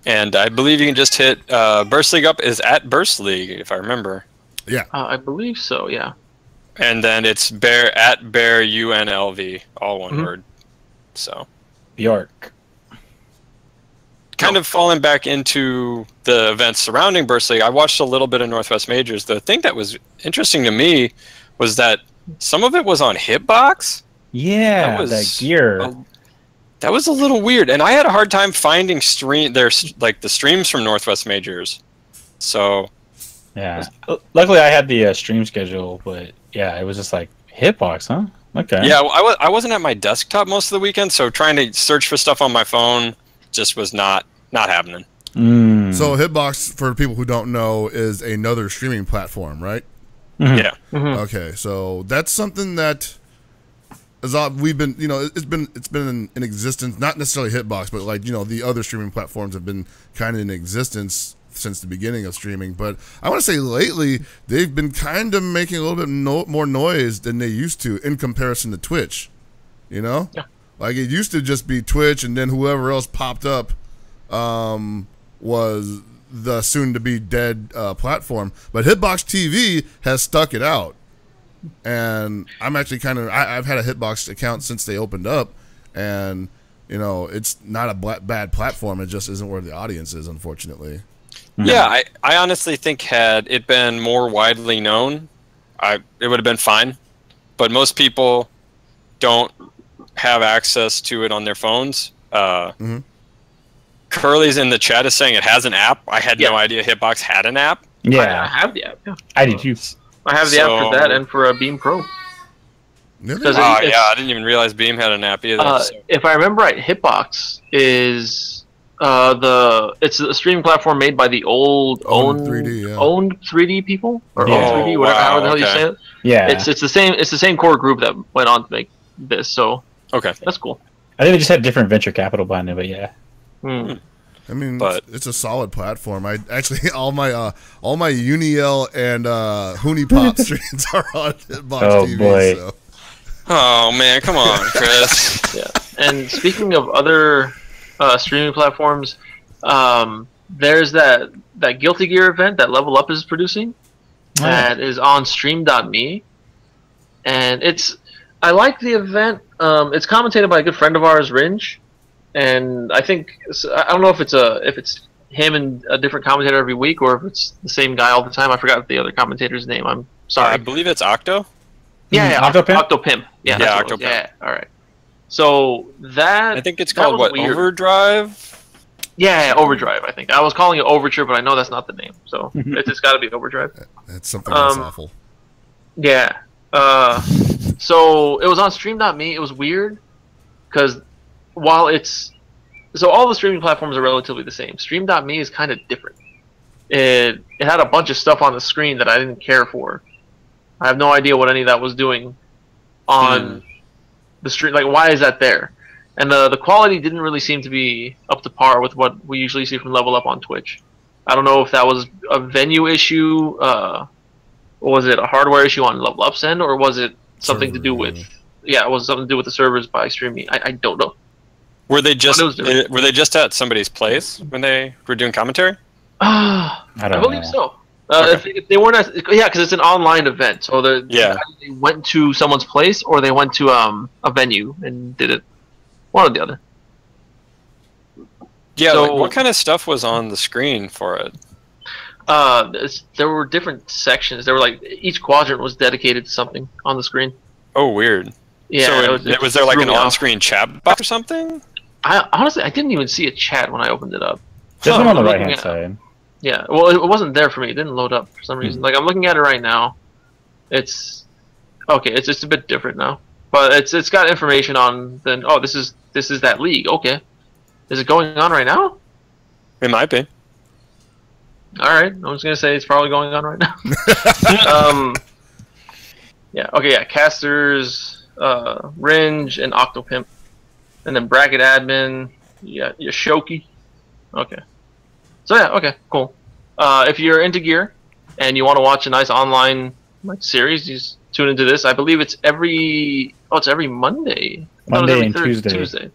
And I believe you can just hit Burst League up is at Burst League, if I remember. Yeah. I believe so, yeah. And then it's Bear at Bear UNLV, all one word. So Bjork. Kind of falling back into the events surrounding Burst League, I watched a little bit of Northwest Majors. The thing that was interesting to me was that some of it was on Hitbox. Yeah, that gear. That was a little weird, and I had a hard time finding the streams from Northwest Majors. So yeah, luckily I had the stream schedule, but yeah, it was just like Hitbox, huh? Okay. Yeah, I wasn't at my desktop most of the weekend, so trying to search for stuff on my phone just was not happening. So Hitbox, for people who don't know, is another streaming platform, right? Yeah. Okay, so that's something that we've been, it's been in existence, not necessarily Hitbox, but like, the other streaming platforms have been kind of in existence since the beginning of streaming. But I want to say lately they've been kind of making a little bit more noise than they used to in comparison to Twitch. Yeah. Like it used to just be Twitch, and then whoever else popped up was the soon-to-be dead platform. But Hitbox TV has stuck it out, and I'm actually I've had a Hitbox account since they opened up, and it's not a bad platform. It just isn't where the audience is, unfortunately. Yeah, I honestly think had it been more widely known, it would have been fine. But most people don't have access to it on their phones. Curly's in the chat is saying it has an app. I had no idea Hitbox had an app. Yeah, I have the app. Yeah. I did too. I have the app for that and for Beam Pro. I didn't even realize Beam had an app either. If I remember right, Hitbox is it's a streaming platform made by the owned 3D people or owned 3D, whatever how the hell you say it. Yeah, it's the same core group that went on to make this. So that's cool. I think they just had different venture capital behind it, but yeah. I mean, it's a solid platform. I actually all my Uniel and Hoonie Pop streams are on Hitbox TV. Boy. So. Oh man, come on, Chris. Yeah. And speaking of other streaming platforms, there's that Guilty Gear event that Level Up is producing that is on Stream.me, and I like the event. It's commentated by a good friend of ours, Ringe. And I think I don't know if it's him and a different commentator every week, or if it's the same guy all the time. I forgot the other commentator's name. I'm sorry. I believe it's Octo. Yeah, Octopimp. Yeah, Octopimp. Yeah, all right. So I think it's called Overdrive. Yeah, Overdrive. I think I was calling it Overture, but I know that's not the name. So it's got to be Overdrive. That's something that's awful. Yeah. So it was on Stream.me. It was weird because while all the streaming platforms are relatively the same, Stream.me is kind of different. It had a bunch of stuff on the screen that I didn't care for. I have no idea what any of that was doing on the stream. Like, why is that there? And the quality didn't really seem to be up to par with what we usually see from Level Up on Twitch. I don't know if that was a venue issue, or was it a hardware issue on Level Up's end, or was it something to do with the servers by Stream.me? I don't know. Were they just at somebody's place when they were doing commentary? I believe so. If they weren't because it's an online event, so they went to someone's place or they went to a venue and did it. One or the other. Yeah, so, what kind of stuff was on the screen for it? There were different sections. There were each quadrant was dedicated to something on the screen. Oh, weird. Yeah. So was there an on-screen chat box or something? Honestly, I didn't even see a chat when I opened it up. There's one on the right-hand side. Yeah, well, it wasn't there for me. It didn't load up for some reason. I'm looking at it right now. It's okay. It's just a bit different now, but it's got information on. Then this is that league. Okay, is it going on right now? It might be. All right, I'm just gonna say it's probably going on right now. Yeah. Okay. Yeah. Casters, Ringe, and Octopimp, and then bracket admin. Yeah. Yoshoki. Okay. So yeah. Okay. Cool. If you're into gear and you want to watch a nice online series, you just tune into this. I believe it's every Monday. Monday and Tuesday.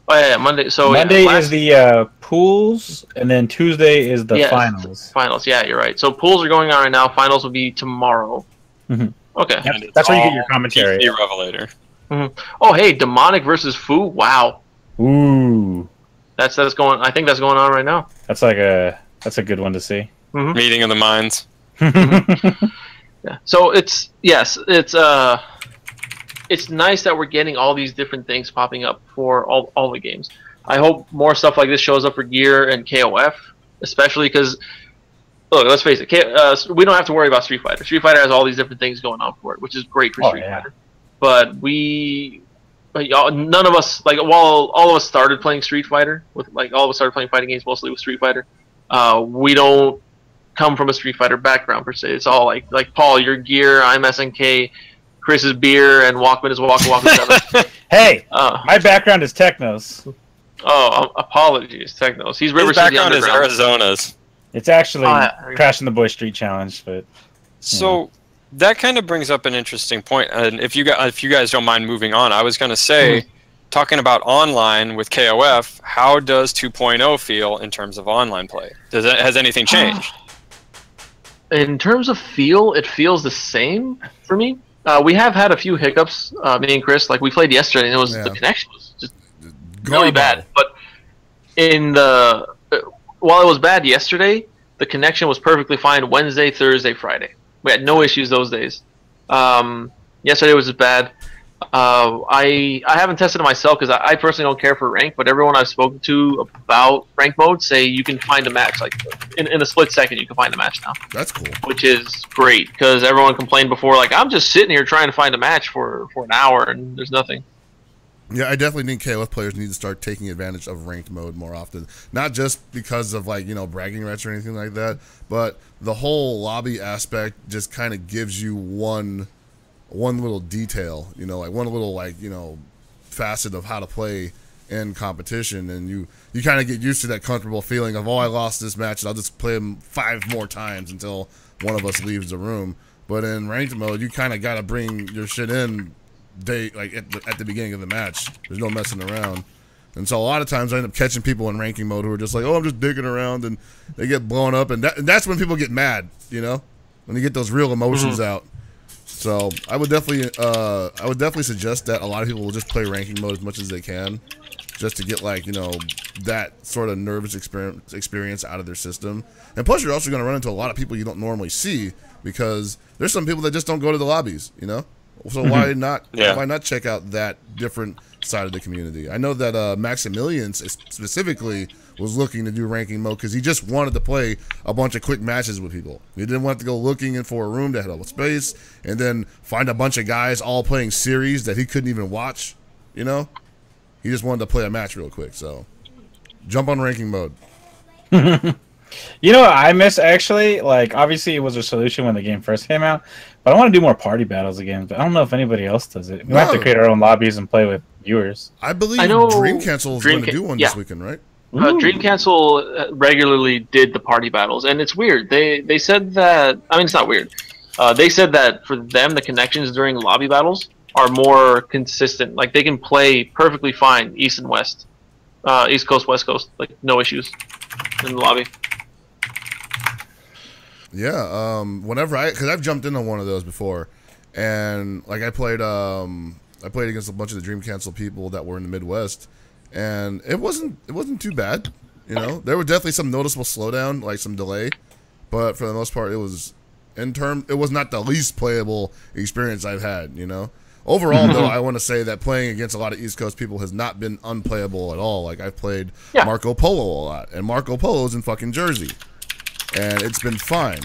Oh yeah, Monday. So Monday is the pools, and then Tuesday is the finals. Finals. Yeah, you're right. So pools are going on right now. Finals will be tomorrow. Mm-hmm. Okay. That's where you get your commentary. PC Revelator. Mm-hmm. Oh hey, Demonic versus Fu. Wow. Ooh. That's going. I think that's going on right now. That's a good one to see. Mm-hmm. Meeting of the minds. Yeah. So it's nice that we're getting all these different things popping up for all the games. I hope more stuff like this shows up for Gear and KOF, especially because, look, let's face it, we don't have to worry about Street Fighter. Street Fighter has all these different things going on for it, which is great for Street Fighter. But none of us, like, while all of us started playing Street Fighter, all of us started playing fighting games mostly with Street Fighter, we don't come from a Street Fighter background per se. It's all like Paul, your Gear, I'm SNK, Chris is beer, and Walkman is Waka Waka 7. Hey, my background is Technos. Oh, apologies, Technos. He's His background is Arizona's. It's actually Crashing the Boy Street Challenge, but so that kind of brings up an interesting point. And if you guys don't mind moving on, I was going to say, talking about online with KOF, how does 2.0 feel in terms of online play? Has anything changed? In terms of feel, it feels the same for me. We have had a few hiccups, me and Chris. Like, we played yesterday, and the connection was just really bad. But while it was bad yesterday, the connection was perfectly fine Wednesday, Thursday, Friday. We had no issues those days. Yesterday was just bad. I haven't tested it myself because I personally don't care for rank, but everyone I've spoken to about rank mode say you can find a match. Like, in a split second, you can find a match now. That's cool. Which is great, because everyone complained before, like, I'm just sitting here trying to find a match for an hour, and there's nothing. Yeah, I definitely think KOF players need to start taking advantage of ranked mode more often. Not just because of, like, bragging rights or anything like that, but the whole lobby aspect just kind of gives you one little detail, like one little, facet of how to play in competition, and you kind of get used to that comfortable feeling of, I lost this match, and I'll just play them 5 more times until one of us leaves the room. But in ranked mode, you kind of got to bring your shit in at the beginning of the match. There's no messing around. And so a lot of times I end up catching people in ranking mode who are just like, I'm just digging around, and they get blown up, and that's when people get mad, when you get those real emotions out. So I would definitely suggest that a lot of people will just play ranking mode as much as they can, just to get that sort of nervous experience out of their system. And plus, you're also going to run into a lot of people you don't normally see, because there's some people that just don't go to the lobbies, So why not check out that different side of the community? I know that Maximilian specifically was looking to do ranking mode because he just wanted to play a bunch of quick matches with people. He didn't want to go looking in for a room that had a space and then find a bunch of guys all playing series that he couldn't even watch. He just wanted to play a match real quick. So jump on ranking mode. You know what I miss, actually? Like, obviously it was a solution when the game first came out, but I want to do more party battles again. But I don't know if anybody else does it. We have to create our own lobbies and play with viewers. I believe Dream Cancel is going to do one this weekend, right? Dream Cancel regularly did the party battles, and it's weird. They said that, it's not weird. They said that for them, the connections during lobby battles are more consistent. Like, they can play perfectly fine East and West, East Coast, West Coast, like, no issues in the lobby. Yeah, because I've jumped in on one of those before, and like I played against a bunch of the Dream Cancel people that were in the Midwest, and it wasn't too bad, There were definitely some noticeable slowdown, like some delay, but for the most part, it was not the least playable experience I've had, Overall, though, I want to say that playing against a lot of East Coast people has not been unplayable at all. Like, I've played Marco Polo a lot, and Marco Polo's in fucking Jersey. And it's been fine,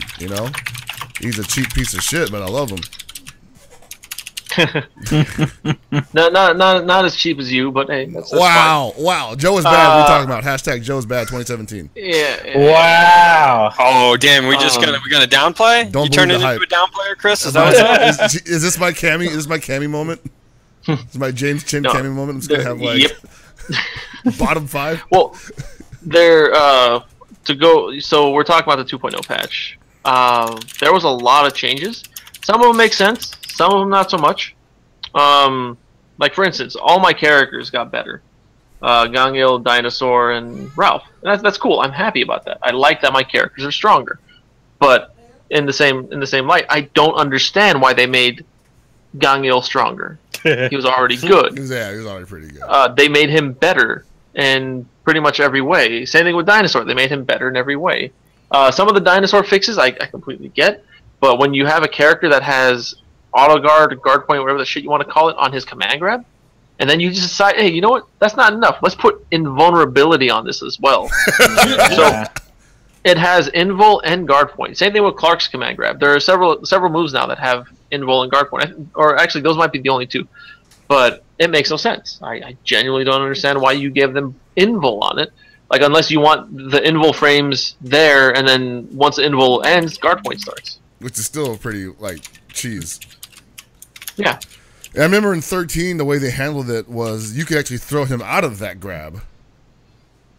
He's a cheap piece of shit, but I love him. not as cheap as you, but hey, that's wow, fine. wow. Joe is bad. We're talking about hashtag Joe's bad 2017. Yeah. Wow. Oh damn, we're gonna downplay. Don't you turn believe into the a downplayer, Chris? Is that what's up? is this my Cammy? Is this my Cammy moment? Is this my James Chin Cammy moment? I'm just gonna have like bottom 5. Well, they're to go. So we're talking about the 2.0 patch. There was a lot of changes. Some of them make sense. Some of them not so much. Like for instance, all my characters got better. Gangil, Dinosaur, and Ralph. And that's cool. I'm happy about that. I like that my characters are stronger. But in the same light, I don't understand why they made Gangil stronger. He was already good. Yeah, he was already pretty good. They made him better in pretty much every way. Same thing with Dinosaur. They made him better in every way. Some of the Dinosaur fixes I completely get. But when you have a character that has auto guard, guard point, whatever the shit you want to call it, on his command grab, and then you just decide, hey, you know what? That's not enough. Let's put invulnerability on this as well. So it has invul and guard point. Same thing with Clark's command grab. There are several moves now that have invul and guard point. Or actually, those might be the only two. But it makes no sense. I genuinely don't understand why you gave them invul on it. Like, unless you want the invul frames there, and then once the invul ends, guard point starts. Which is still pretty, like, cheese. Yeah. I remember in 13, the way they handled it was you could actually throw him out of that grab.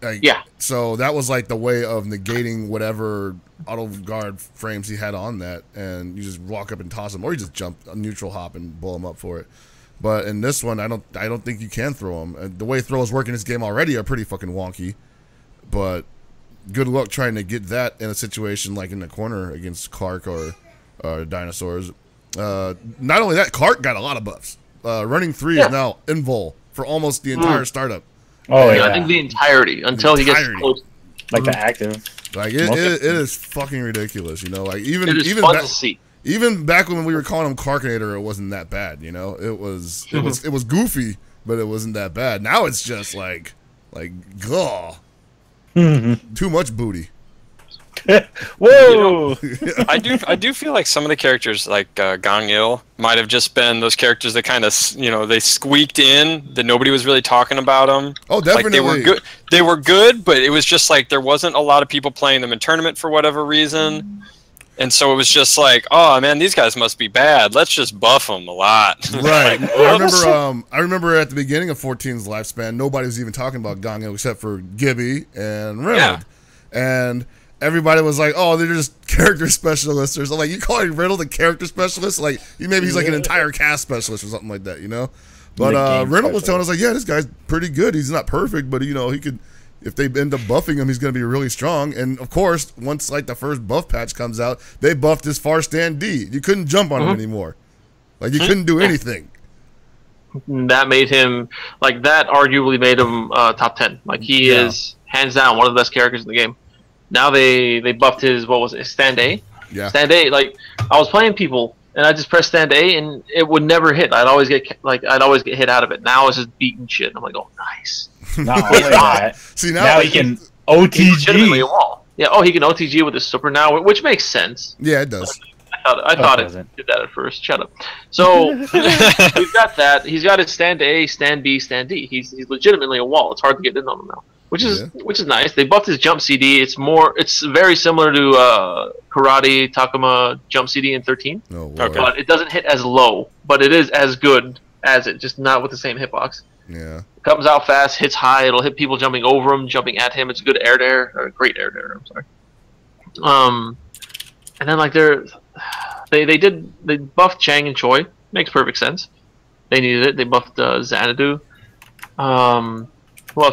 Like, yeah. So that was like the way of negating whatever auto guard frames he had on that, and you just walk up and toss him, or you just jump a neutral hop and blow him up for it. But in this one, I don't think you can throw him. The way throws work in this game already are pretty fucking wonky. But good luck trying to get that in a situation like in the corner against Clark or Dinosaurs. Not only that, Clark got a lot of buffs. Running 3 is now invul for almost the entire startup. Oh yeah, I think the entirety until he gets close. Like the active. Like it is fucking ridiculous, you know. Like even fun to see. Even back when we were calling him Clarkinator, it wasn't that bad, you know. It was goofy, but it wasn't that bad. Now it's just like gah. Too much booty. Whoa! I do feel like some of the characters, like Gangil, might have just been those characters that kind of, they squeaked in, that nobody was really talking about them. Oh, definitely. Like they were good, but it was just like there wasn't a lot of people playing them in tournament for whatever reason. And so it was just like, oh man, these guys must be bad. Let's just buff them a lot. Right. I remember at the beginning of 14's lifespan, nobody was even talking about Gangil except for Gibby and Reynolds. Yeah. And everybody was like, oh, they're just character specialists. Or something. Like, you calling Reynolds a character specialist? Like, maybe he's like an entire cast specialist or something like that, you know? But Reynolds was telling us, like, yeah, this guy's pretty good. He's not perfect, but, he could... If they end up buffing him, he's going to be really strong. And, of course, once, like, the first buff patch comes out, they buffed his far stand D. You couldn't jump on him anymore. Like, you couldn't do anything. That made him... Like, that arguably made him top 10. Like, he is, hands down, one of the best characters in the game. Now they buffed his, what was it, stand A? Yeah. Stand A, like, I was playing people, and I just pressed stand A, and it would never hit. I'd always get hit out of it. Now it's just beating shit. I'm like, oh, nice. Not only that. See, now he can OTG. A wall. Yeah. Oh, he can OTG with his super now, which makes sense. Yeah, it does. I thought it did that at first. Shut up. So we've got that. He's got his stand A, stand B, stand D. He's legitimately a wall. It's hard to get in on him now, which is nice. They buffed his jump CD. It's very similar to Karate Takuma jump CD in 13. Oh, okay. But it doesn't hit as low, but it is as good as it, just not with the same hitbox. Yeah. Comes out fast, hits high. It'll hit people jumping over him, jumping at him. It's a good air dare, or a great air dare. I'm sorry. And then like they buffed Chang and Choi. Makes perfect sense. They needed it. They buffed Xanadu. Well,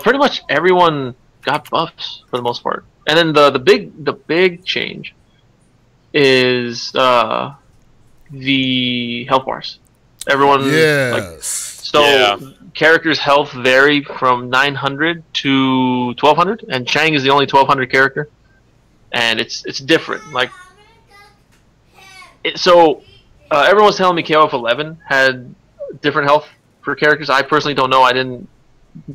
pretty much everyone got buffs for the most part. And then the big change is the health bars. Everyone characters' health vary from 900 to 1200, and Chang is the only 1200 character, and it's different. Like, everyone's telling me KOF 11 had different health for characters. I personally don't know. I didn't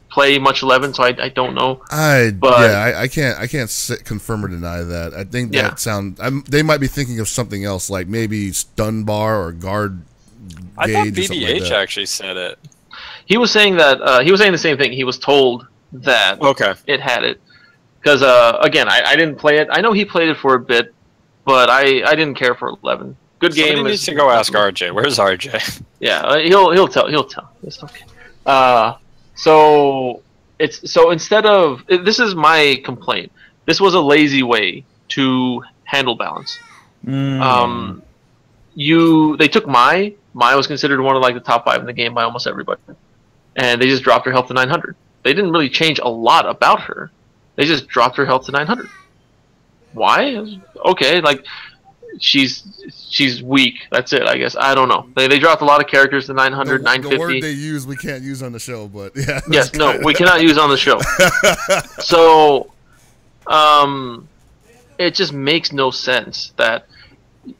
play much 11, so I don't know. I can't confirm or deny that. I think that they might be thinking of something else, like maybe stun bar or guard I thought gauge or something like BBH that. actually said it. He was saying that he was saying the same thing. He was told that it had it because again, I didn't play it. I know he played it for a bit, but I didn't care for 11. Good game. Somebody needs to go ask RJ. Where's RJ? Yeah, he'll tell. It's okay. So instead of this is my complaint. This was a lazy way to handle balance. They took Mai was considered one of like the top 5 in the game by almost everybody, and they just dropped her health to 900. They didn't really change a lot about her. They just dropped her health to 900. Why? Okay, like she's weak. That's it, I guess. I don't know. They dropped a lot of characters to 900, 950. The word they use we can't use on the show, but yeah. Yes, no, we cannot use on the show. So, it just makes no sense that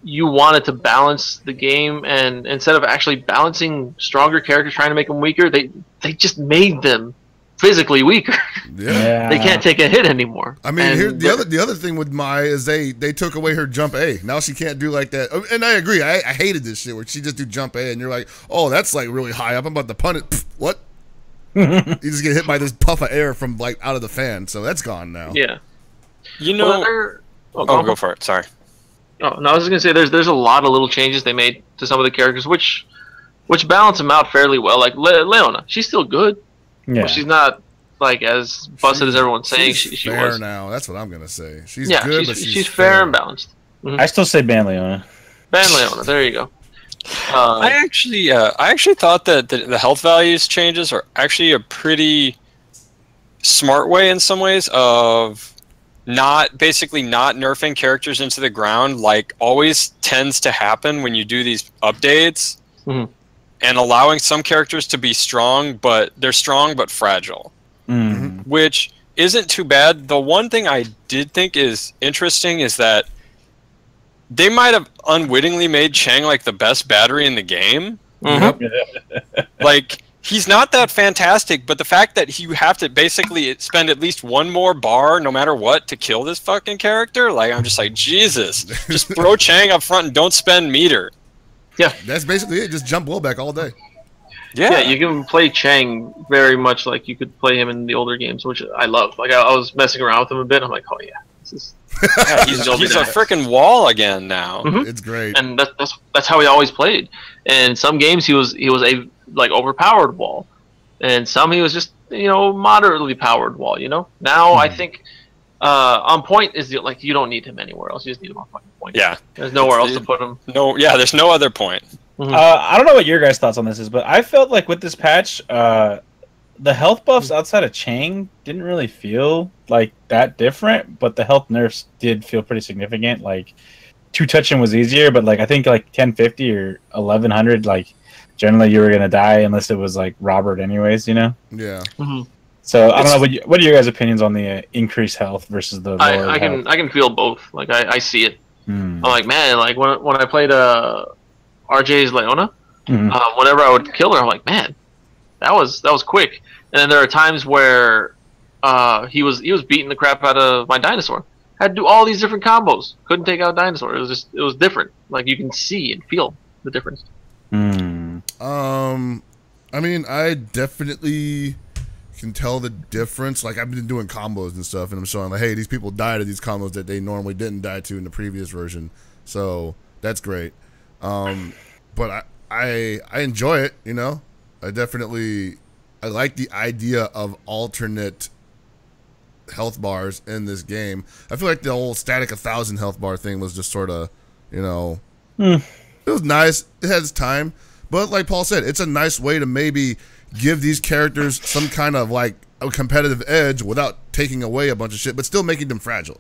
you wanted to balance the game, and instead of actually balancing stronger characters, trying to make them weaker, they just made them physically weaker. Yeah. They can't take a hit anymore. I mean, here, the other thing with Mai is they took away her jump A. Now she can't do like that. And I agree. I hated this shit where she just do jump A, and you're like, oh, that's like really high up. I'm about to punt it. Pfft, what? You just get hit by this puff of air from like out of the fan. So that's gone now. Yeah. You know. Go for it. Sorry. Oh, no, I was just gonna say there's a lot of little changes they made to some of the characters, which balance them out fairly well. Like Leona, she's still good. Yeah. But she's not like as busted as everyone's saying she fair was. Now, that's what I'm gonna say. She's good, but she's fair and balanced. I still say ban Leona. Ban Leona. There you go. I actually thought that the health values changes are actually a pretty smart way in some ways of not nerfing characters into the ground like always tends to happen when you do these updates, and allowing some characters to be strong, but they're strong but fragile, which isn't too bad. The one thing I did think is interesting is that they might have unwittingly made Chang like the best battery in the game. Like, he's not that fantastic, but the fact that you have to basically spend at least one more bar no matter what to kill this fucking character, like, I'm just like, Jesus, just throw Chang up front and don't spend meter. Yeah, that's basically it. Just jump blowback all day. Yeah, you can play Chang very much like you could play him in the older games, which I love. Like, I was messing around with him a bit. I'm like, oh yeah, this is. Yeah, he's a freaking wall again now. It's great, and that's how he always played. In some games, he was a like overpowered wall, and some he was just moderately powered wall. Now I think on point is like you don't need him anywhere else. You just need him on fucking point. Yeah, there's nowhere else to put him. There's no other point. I don't know what your guys' thoughts on this is, but I felt like with this patch, the health buffs outside of Chang didn't really feel like that different, but the health nerfs did feel pretty significant. Like, 2-touching was easier, but like I think like 1050 or 1100, like generally you were gonna die unless it was like Robert, anyways. Yeah. So I don't know. What are your guys' opinions on the increased health versus the? I can feel both. Like I see it. I'm like, man, like when I played RJ's Leona, whenever I would kill her, I'm like, man, that was quick. And then there are times where he was beating the crap out of my dinosaur. Had to do all these different combos. Couldn't take out dinosaur. It was different. Like, you can see and feel the difference. I mean, I definitely can tell the difference. Like, I've been doing combos and stuff, and I'm showing like, hey, these people died of these combos that they normally didn't die to in the previous version. So that's great. But I enjoy it. I like the idea of alternate health bars in this game. I feel like the whole static 1,000 health bar thing was just sort of, it was nice. It had its time. But like Paul said, it's a nice way to maybe give these characters some kind of like a competitive edge without taking away a bunch of shit, but still making them fragile,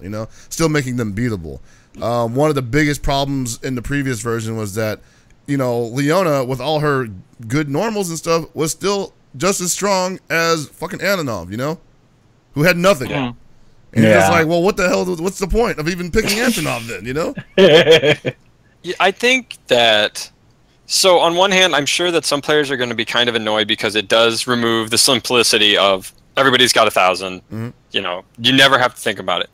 still making them beatable. One of the biggest problems in the previous version was that, Leona, with all her good normals and stuff, was still just as strong as fucking Antonov, who had nothing. And you're just like, well, what the hell? What's the point of even picking Antonov then? Yeah, I think that. So on one hand, I'm sure that some players are going to be kind of annoyed because it does remove the simplicity of everybody's got 1,000. You never have to think about it.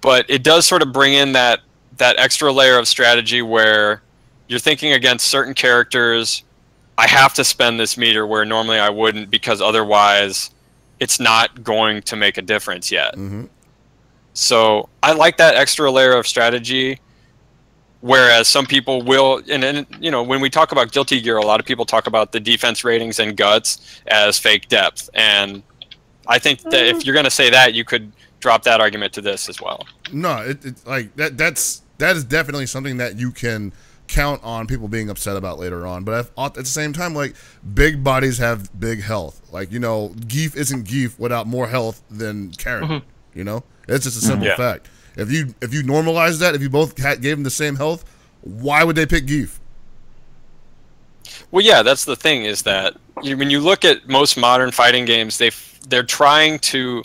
But it does sort of bring in that extra layer of strategy where you're thinking against certain characters, I have to spend this meter where normally I wouldn't, because otherwise it's not going to make a difference yet. So I like that extra layer of strategy, whereas some people will, and you know, when we talk about Guilty Gear, a lot of people talk about the defense ratings and guts as fake depth, and I think that if you're going to say that, you could drop that argument to this as well. No, it's like that is definitely something that you can count on people being upset about later on. But at the same time, like, big bodies have big health. Like, you know, Geef isn't Geef without more health than Karen. You know, it's just a simple fact. If you normalize that, if you both gave him the same health, why would they pick Geef? Well, yeah, that's the thing, is that when you look at most modern fighting games, they're trying to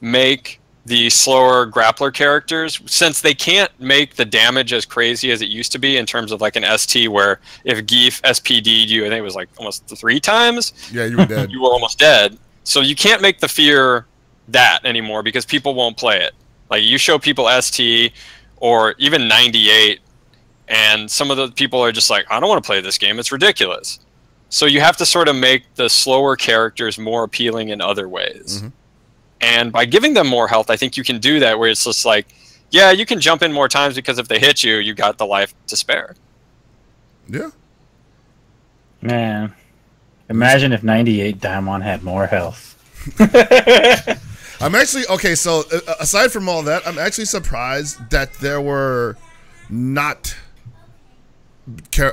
make the slower grappler characters, since they can't make the damage as crazy as it used to be in terms of like an ST, where if Geef SPD'd you, I think it was like almost 3 times. Yeah, you were dead. You were almost dead. So you can't make the fear that anymore, because people won't play it. Like, you show people ST or even 98, and some of the people are just like, I don't want to play this game, it's ridiculous. So you have to sort of make the slower characters more appealing in other ways. And by giving them more health, I think you can do that, where it's just like, yeah, you can jump in more times, because if they hit you, you got the life to spare. Yeah. Man, imagine if 98 Daimon had more health. I'm actually, okay, so aside from all that, I'm actually surprised that there were not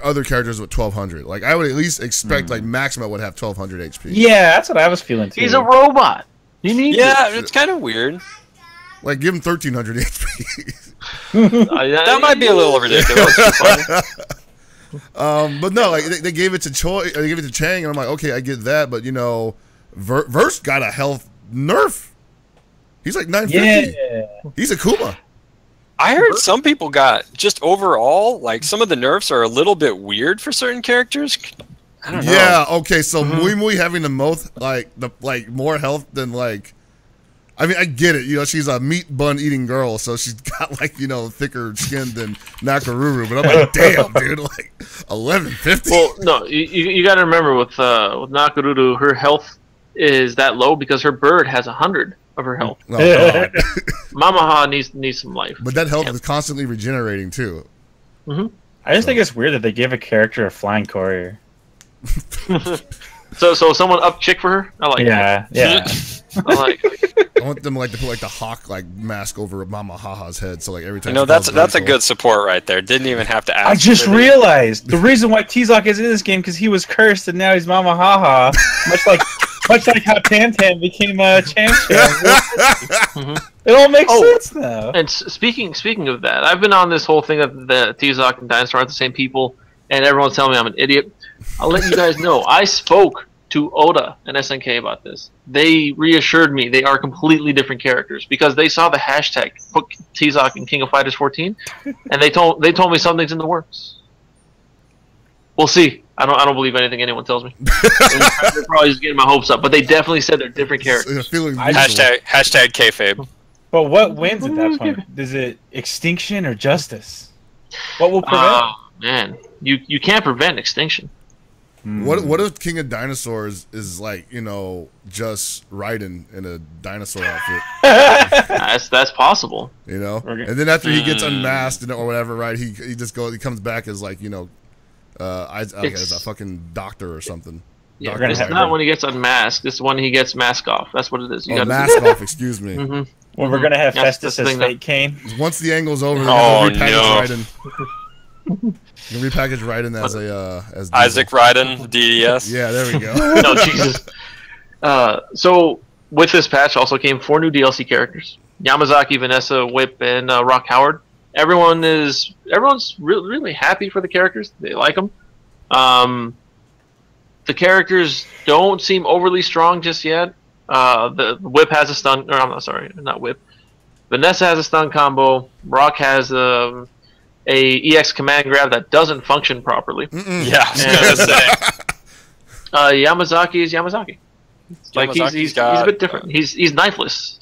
other characters with 1200. Like, I would at least expect, like, Maxima would have 1200 HP. Yeah, that's what I was feeling too. He's a robot. He needs it. It's kind of weird. Like, give him 1300 HP. That might be a little ridiculous. But no, like, they gave it to Choi, they gave it to Chang, and I'm like, okay, I get that, but, you know, Verse got a health nerf. He's like 950. Yeah. He's a Kuma. I heard some people got, just overall, like, some of the nerfs are a little bit weird for certain characters. I don't know. Yeah, okay, so Mui Mui having the most, like, more health than, like, I mean, I get it, you know, she's a meat bun eating girl, so she's got, like, you know, thicker skin than Nakaruru, but I'm like, damn, dude, like, 1150. Well, no, you got to remember with Nakaruru, her health is that low because her bird has 100 of her health. Oh, God. Mamaha needs some life. But that health is constantly regenerating, too. I just think it's weird that they give a character a flying courier. So someone up chick for her? I like that. Yeah. I like it. I want them, like, to put, like, the hawk, like, mask over Mama Haha's head, so, like, every time. You know, that's a good support right there. Didn't even have to ask. I just realized the reason why T-Zoc is in this game, because he was cursed and now he's Mama Haha, much like how Tan became a champion. It all makes sense now. And speaking of that, I've been on this whole thing of the T-Zoc and Dinosaur aren't the same people, and everyone's telling me I'm an idiot. I'll let you guys know. I spoke to Oda and SNK about this. They reassured me they are completely different characters because they saw the hashtag put T-Zoc in King of Fighters 14, and they told me something's in the works. We'll see. I don't believe anything anyone tells me. They're probably just getting my hopes up, but they definitely said they're different characters. Hashtag kayfabe. But what wins at that point? Is it extinction or justice? What will prevent? Oh man, you can't prevent extinction. What if King of Dinosaurs is like, you know, just Raiden in a dinosaur outfit? That's possible. You know, and then after he gets unmasked or whatever, right? He comes back as, like, you know, as a fucking doctor or something. Yeah, it's not when he gets unmasked. It's when he gets mask off. That's what it is. Mask off. Excuse me. Well, we're gonna have Festus as Fake Kane. Once the angle's over, repackage Raiden. You can repackage Raiden as Isaac Raiden, DDS. Yeah, there we go. No, Jesus. So with this patch also came 4 new DLC characters: Yamazaki, Vanessa, Whip, and Rock Howard. Everyone's really happy for the characters. They like them. The characters don't seem overly strong just yet. The Whip has a stun. Or I'm not sorry, not Whip. Vanessa has a stun combo. Rock has a EX command grab that doesn't function properly. Yeah, I was gonna say. Yamazaki is Yamazaki. Like he's a bit different. He's knifeless.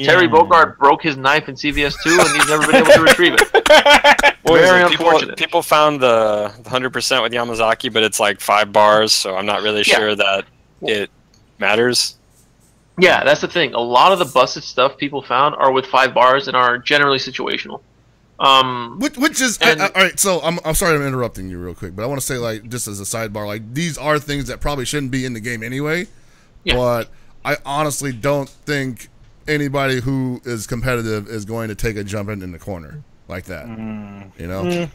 Terry Bogard broke his knife in CVS2, and he's never been able to retrieve it. What Very is it? unfortunate. People found the 100% with Yamazaki, but it's like 5 bars, so I'm not really sure that it matters. Yeah, that's the thing. A lot of the busted stuff people found are with 5 bars and are generally situational. Which is all right. So I'm sorry I'm interrupting you real quick, but I want to say, like, just as a sidebar, like, these are things that probably shouldn't be in the game anyway. Yeah. But I honestly don't think anybody who is competitive is going to take a jump in the corner like that. You know?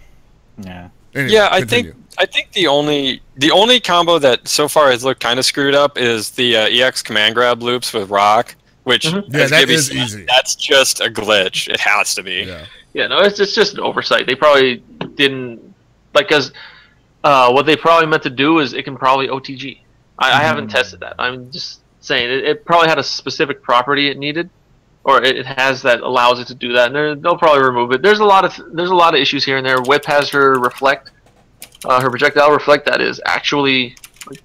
Yeah. Anyway, I think the only combo that so far has looked kind of screwed up is the EX command grab loops with Rock, which that is easy. That's just a glitch. It has to be. Yeah, no, it's just an oversight. They probably didn't because what they probably meant to do is it can probably OTG. I haven't tested that. I'm just saying it probably had a specific property it needed, or it has that allows it to do that, and they'll probably remove it. There's a lot of issues here and there. Whip has her reflect, her projectile reflect that is actually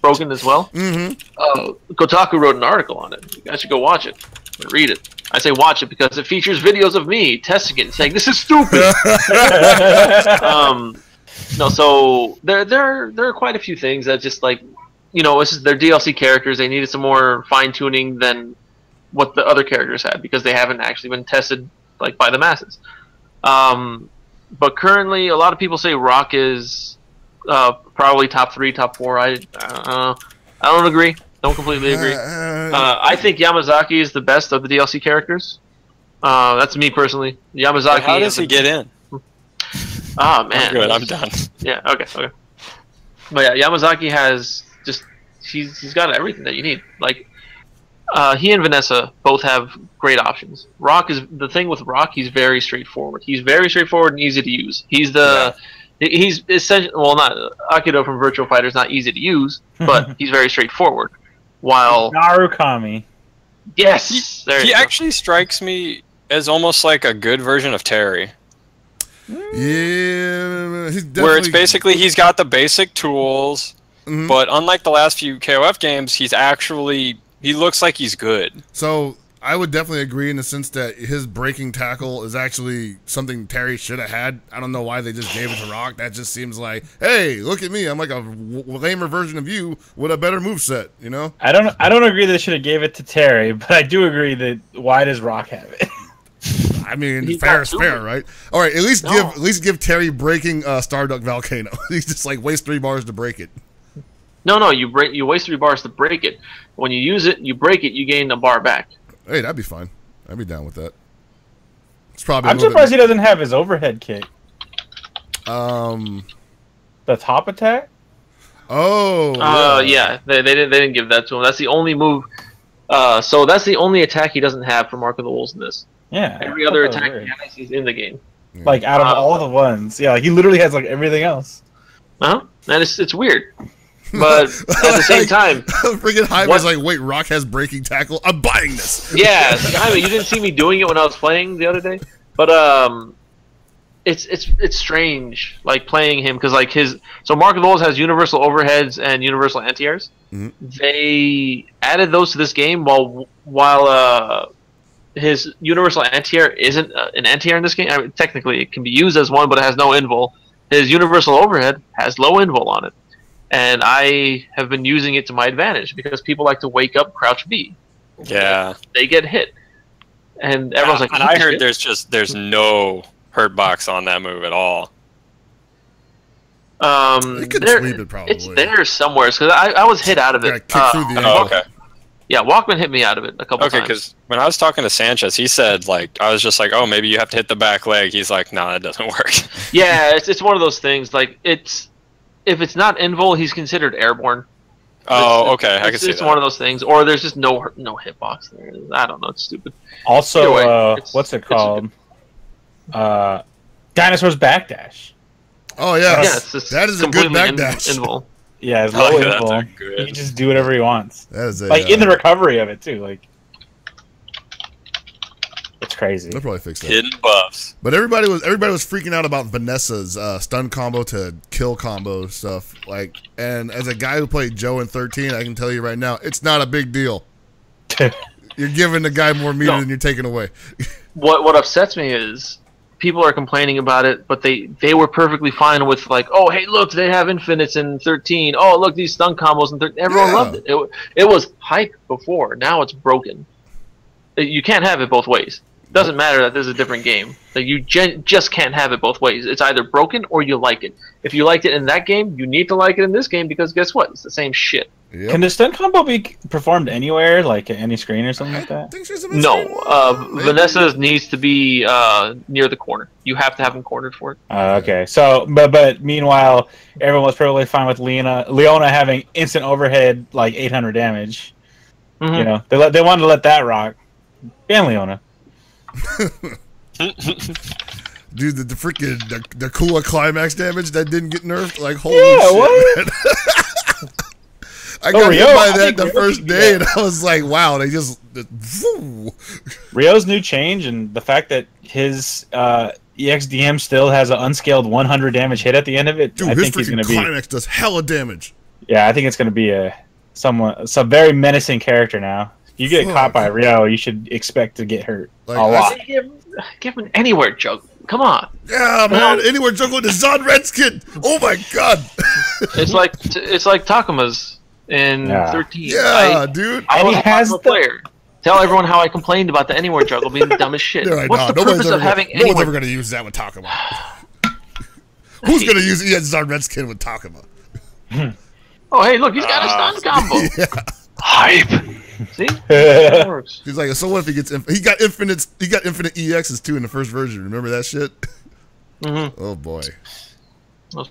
broken as well. Kotaku wrote an article on it. You guys should go watch it and read it. I say watch it because it features videos of me testing it and saying this is stupid. No, so there are quite a few things that just like, you know, it's just their DLC characters. They needed some more fine tuning than what the other characters had because they haven't actually been tested like by the masses. But currently, a lot of people say Rock is probably top 3, top 4. I don't agree. Don't completely agree. I think Yamazaki is the best of the DLC characters. That's me personally. Yamazaki. How does he get in? Oh man, I'm good. I'm done. Yeah. Okay. But yeah, Yamazaki has just he's got everything that you need. Like he and Vanessa both have great options. Rock is the thing with Rock. He's very straightforward. He's very straightforward and easy to use. He's he's essentially not Akido from Virtual Fighter is not easy to use, but he's very straightforward. While Narukami, yes, he actually strikes me as almost like a good version of Terry. Yeah, where it's basically he's got the basic tools, but unlike the last few KOF games, he looks like he's good. So I would definitely agree in the sense that his breaking tackle is actually something Terry should have had. I don't know why they just gave it to Rock. That just seems like, hey, look at me. I'm like a lamer version of you with a better moveset, you know? I don't agree they should have gave it to Terry, but I do agree that why does Rock have it? I mean, fair is fair, right? All right, at least give Terry breaking Starduck Volcano. He's just like waste 3 bars to break it. No, you waste 3 bars to break it. When you use it, you break it, you gain a bar back. Hey, that'd be fine. I'd be down with that. It's probably. I'm surprised he doesn't have his overhead kick. The top attack. Oh. Yeah. They didn't give that to him. That's the only move. So that's the only attack he doesn't have for Mark of the Wolves in this. Yeah. Every other attack he has is in the game. Like out of all the ones, yeah, he literally has like everything else. And it's weird. But at the same time, freaking Jaime was like, "Wait, Rock has breaking tackle. I'm buying this." Yeah, Jaime, you didn't see me doing it when I was playing the other day, but it's strange like playing him because like so Mark of the Wolves has universal overheads and universal anti-airs. They added those to this game while his universal anti-air isn't an anti-air in this game. I mean, technically, it can be used as one, but it has no invul. His universal overhead has low invul on it. And I have been using it to my advantage because people like to wake up, crouch B. Yeah. They get hit. And everyone's like, and I heard there's no hurt box on that move at all. It could sweep it probably. It's there somewhere because I was hit out of it. Kick through the ankle. Okay. Yeah, Walkman hit me out of it a couple times. Okay, because when I was talking to Sanchez, he said, like, I was just like, oh, maybe you have to hit the back leg. He's like, no, that doesn't work. Yeah, it's one of those things. Like, if it's not invul, he's considered airborne. Oh, okay, I can see that. It's one of those things. Or there's just no hitbox there. I don't know, it's stupid. Also, what's it called? Dinosaur's backdash. Oh, yeah. That is a good backdash. Invul. Yeah, it's low invul. He can just do whatever he wants. That is in the recovery of it, too. Like, it's crazy. They'll probably fix that. Hidden buffs. But everybody was freaking out about Vanessa's stun combo to kill combo stuff. Like, and as a guy who played Joe in 13, I can tell you right now, it's not a big deal. You're giving the guy more meter than you're taking away. What upsets me is people are complaining about it, but they were perfectly fine with like, oh, hey, look, they have infinites in 13. Oh, look, these stun combos in 13. Everyone loved it. It was hype before. Now it's broken. You can't have it both ways. Doesn't matter that this is a different game. Like you just can't have it both ways. It's either broken or you like it. If you liked it in that game, you need to like it in this game because guess what? It's the same shit. Yep. Can the stun combo be performed anywhere, like at any screen or something like that? No. Vanessa's needs to be near the corner. You have to have him cornered for it. Okay. So, but meanwhile, everyone was perfectly fine with Leona having instant overhead, like 800 damage. Mm-hmm. You know, they wanted to let that rock. And Leona. Dude, the freaking the Kula climax damage that didn't get nerfed, like holy shit! I got hit by that the first day, and I was like, "Wow!" They just Ryo's new change, and the fact that his EXDM still has an unscaled 100 damage hit at the end of it. Dude, I think he's going to be climax does hella damage. Yeah, I think it's going to be some very menacing character now. You get caught by Ryo, you should expect to get hurt a lot. Give him an anywhere juggle. Come on. Yeah, man. Anywhere juggle to Zon Redskin. Oh my god. It's like Takuma's in 13. Yeah, dude. I was a player. Tell everyone how I complained about the anywhere juggle being dumb as shit. What's the purpose of having anywhere? No one's ever going to use that with Takuma. Who's going to use Zon Redskin with Takuma? Oh, hey, look, he's got a stun combo. Yeah. Hype. See? That works. He's like, so what if he gets he got infinite EXs too in the first version. Remember that shit? Mm-hmm. Oh boy.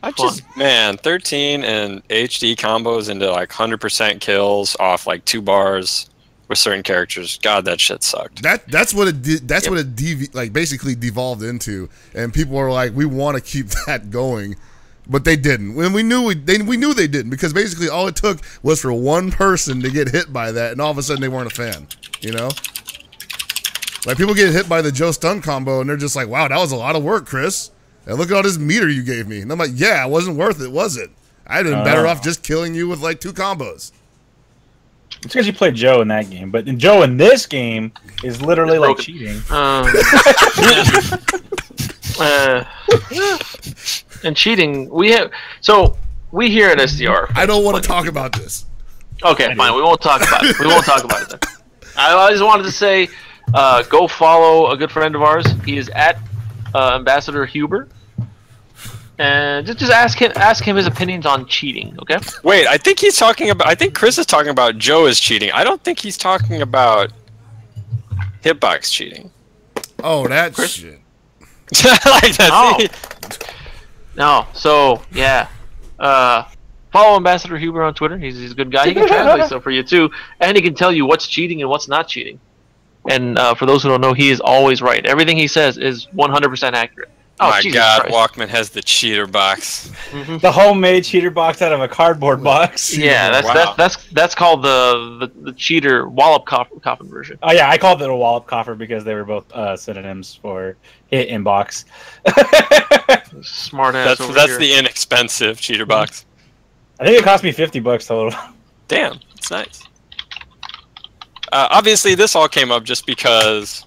I just 13 and HD combos into like 100% kills off like 2 bars with certain characters. God, that shit sucked. That's what it did. That's what it basically devolved into, and people were like, we want to keep that going. But they didn't. When we knew they didn't, because basically all it took was for one person to get hit by that, and all of a sudden they weren't a fan. You know, like people get hit by the Joe stun combo, and they're just like, "Wow, that was a lot of work, Chris. And look at all this meter you gave me." And I'm like, "Yeah, it wasn't worth it, was it? I'd been better off just killing you with like 2 combos." It's because you played Joe in that game, but Joe in this game is literally like cheating. And cheating, we here at SDR. I don't want to talk about this. Okay, fine. We won't talk about it. We won't talk about it then. I just wanted to say, go follow a good friend of ours. He is at Ambassador Huber, and just ask him his opinions on cheating. Okay. Wait, I think Chris is talking about Joe is cheating. I don't think he's talking about Hitbox cheating. Oh, that shit. Like that. No, so yeah, follow Ambassador Huber on Twitter. He's a good guy. He can translate stuff for you too, and he can tell you what's cheating and what's not cheating. And for those who don't know, he is always right. Everything he says is 100% accurate. Oh my Jesus God! Christ. Walkman has the cheater box. Mm-hmm. The homemade cheater box out of a cardboard box. Yeah, that's called the cheater wallop coffin version. Oh yeah, I called it a wallop coffer because they were both synonyms for hit inbox. Smart ass. That's the inexpensive cheater box. I think it cost me $50 total. Damn, that's nice. Obviously, this all came up just because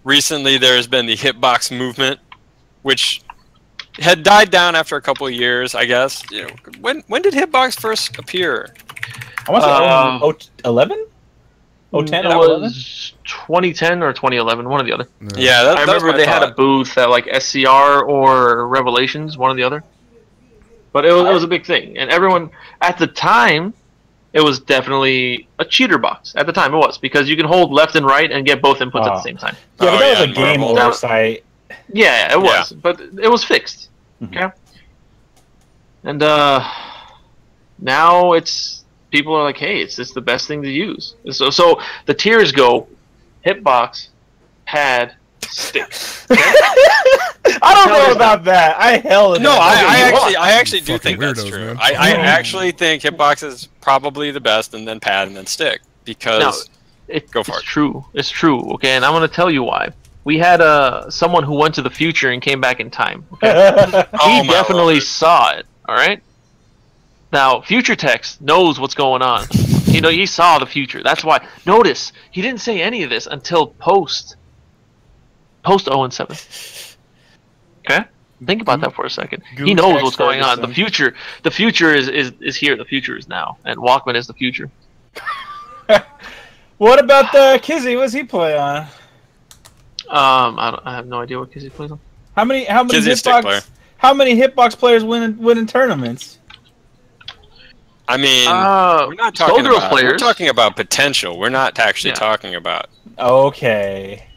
recently there has been the Hitbox movement, which had died down after a couple of years, I guess. You know, when did Hitbox first appear? I want to say 11? 010 it was 2010 or 2011, one or the other. Yeah, I remember they had a booth at like SCR or Revelations, one or the other. But it was a big thing, and everyone at the time, it was definitely a cheater box. At the time, it was because you can hold left and right and get both inputs at the same time. Yeah, but that was a game oversight. Yeah, it was, but it was fixed. Okay, and now people are like, hey, it's the best thing to use. So the tiers go: Hitbox, pad, stick. Okay? I don't know about that. I actually do think that's true. Man. I actually think Hitbox is probably the best, and then pad, and then stick. Because go for it. It's true. It's true. Okay, and I'm going to tell you why. We had someone who went to the future and came back in time. Okay? He definitely saw it. All right. Now, Future Text knows what's going on. He saw the future. That's why. Notice he didn't say any of this until post 0-7. Okay, think about that for a second. Goose He knows X what's going on. Ferguson. The future is here. The future is now, and Walkman is the future. What about Kizzy? What's he play on? I have no idea what Kizzy plays on. How many Kizzy's stick player. How many Hitbox players win in tournaments? I mean, we're not talking about players. We're talking about potential. We're not actually talking about. Okay.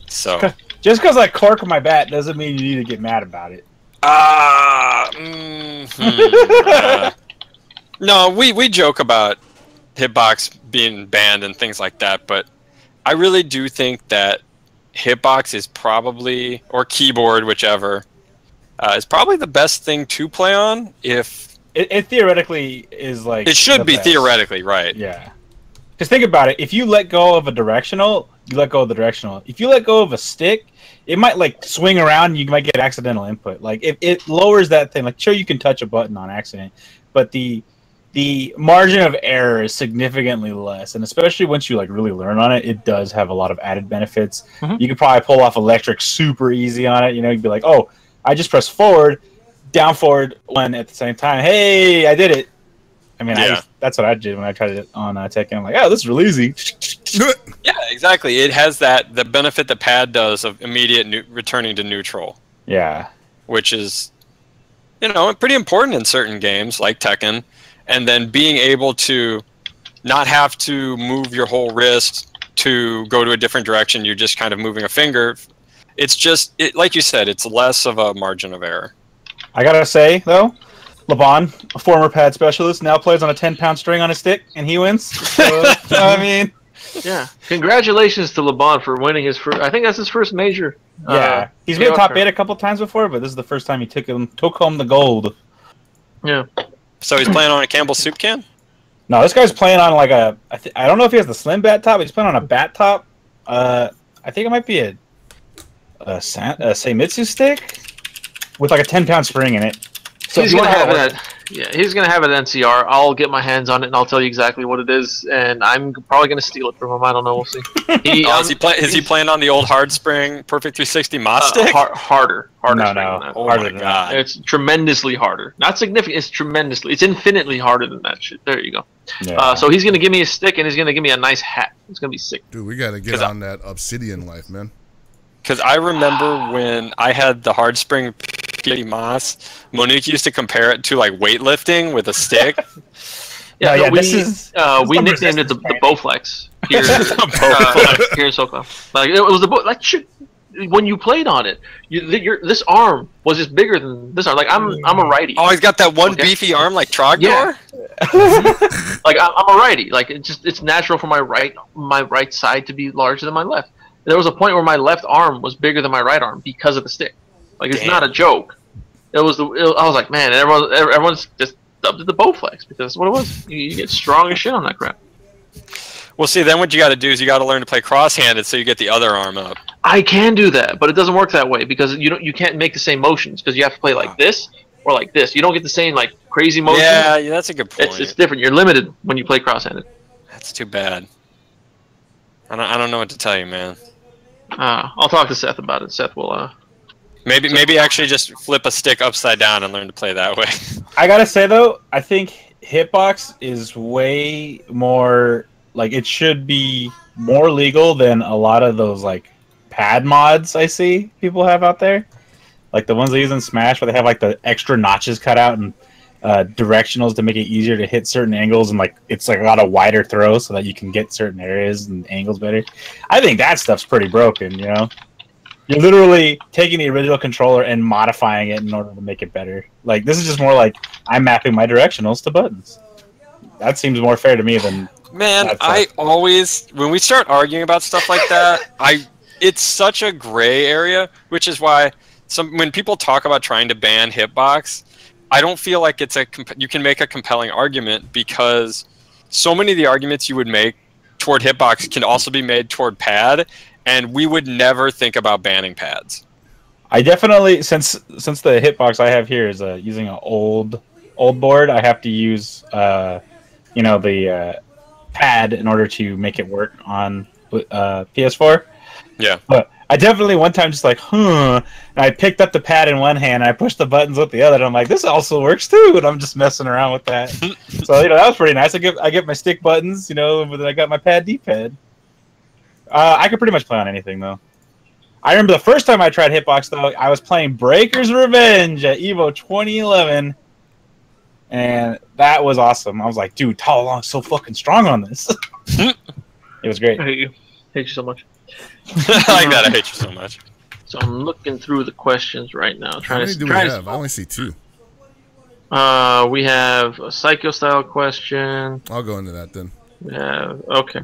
So just because I cork my bat doesn't mean you need to get mad about it. No, we joke about Hitbox being banned and things like that, but I really do think that Hitbox is probably, or keyboard, whichever, is probably the best thing to play on. If it theoretically is like it should the be best. theoretically right. Yeah. Because think about it. If you let go of a directional, you let go of the directional. If you let go of a stick, it might like swing around and you might get accidental input. Like it lowers that thing. Like sure, you can touch a button on accident, but the margin of error is significantly less. And especially once you like really learn on it, it does have a lot of added benefits. Mm-hmm. You could probably pull off electric super easy on it. You know, you'd be like, oh, I just press forward, down forward, one at the same time. Hey, I did it. I mean, that's what I did when I tried it on Tekken. I'm like, oh, this is really easy. Yeah, exactly. It has the benefit the pad does of immediate returning to neutral. Yeah. Which is, pretty important in certain games like Tekken. And then being able to not have to move your whole wrist to go to a different direction. You're just kind of moving a finger. It's just, like you said, it's less of a margin of error. I gotta say, though, LeBon, a former pad specialist, now plays on a 10-pound string on a stick, and he wins. So, I mean... Yeah. Congratulations to LeBon for winning his first... I think that's his first major. Yeah. He's been top 8 a couple times before, but this is the first time he took home the gold. Yeah. So he's playing on a Campbell soup can? No, this guy's playing on like a... I don't know if he has the slim bat top, but he's playing on a bat top. I think it might be a Seimitsu stick with like a 10-pound spring in it. So he's gonna have it. He's gonna have it at NCR. I'll get my hands on it and I'll tell you exactly what it is. And I'm probably gonna steal it from him. I don't know. We'll see. Is he playing on the old hard spring Perfect 360 Moss stick? Harder. No. Oh my god! It's tremendously harder. Not significant. It's tremendously. It's infinitely harder than that shit. There you go. Yeah. So he's gonna give me a stick and he's gonna give me a nice hat. It's gonna be sick. Dude, we gotta get on that Obsidian life, man. Because I remember when I had the hard spring Moss, Monique used to compare it to like weightlifting with a stick. Yeah, no, we nicknamed it the Bowflex here, here in SoCal. Like it was like shit. When you played on it, this arm was just bigger than this arm. Like I'm a righty. Oh, he's got that one beefy arm like Trogdor. Yeah. Like I'm a righty. Like it's natural for my right side to be larger than my left. There was a point where my left arm was bigger than my right arm because of the stick. Like it's not a joke. I was like, man, and everyone's just dubbed it the Bowflex because that's what it was. You get strong as shit on that crap. Well, see, then what you got to do is you got to learn to play cross-handed so you get the other arm up. I can do that, but it doesn't work that way because you can't make the same motions because you have to play like this or like this. You don't get the same like crazy motion. Yeah, that's a good point. It's different. You're limited when you play cross-handed. That's too bad. I don't know what to tell you, man. I'll talk to Seth about it. Seth will. Maybe actually just flip a stick upside down and learn to play that way. I gotta say though, I think Hitbox is way more like it should be more legal than a lot of those like pad mods I see people have out there. Like the ones they use in Smash where they have like the extra notches cut out and directionals to make it easier to hit certain angles and like it's like a lot of wider throws so that you can get certain areas and angles better. I think that stuff's pretty broken, you know? You're literally taking the original controller and modifying it in order to make it better. Like, this is just more like, I'm mapping my directionals to buttons. That seems more fair to me than... Man, I always... When we start arguing about stuff like that, it's such a gray area, which is why when people talk about trying to ban Hitbox, I don't feel like you can make a compelling argument because so many of the arguments you would make toward Hitbox can also be made toward pad, and we would never think about banning pads. I definitely, since the Hitbox I have here is using an old board, I have to use the pad in order to make it work on PS4. Yeah. But I definitely one time just like, and I picked up the pad in one hand and I pushed the buttons with the other, and I'm like, this also works too, and I'm just messing around with that. So that was pretty nice. I get my stick buttons, but then I got my pad D-pad. I could pretty much play on anything though. I remember the first time I tried Hitbox though, I was playing Breaker's Revenge at Evo 2011, and that was awesome. I was like, dude, Talalong's so fucking strong on this. It was great. I hate you so much. I like that. I hate you so much. So I'm looking through the questions right now. How many do we have? I only see 2. We have a Psycho style question. I'll go into that then. Yeah. Okay.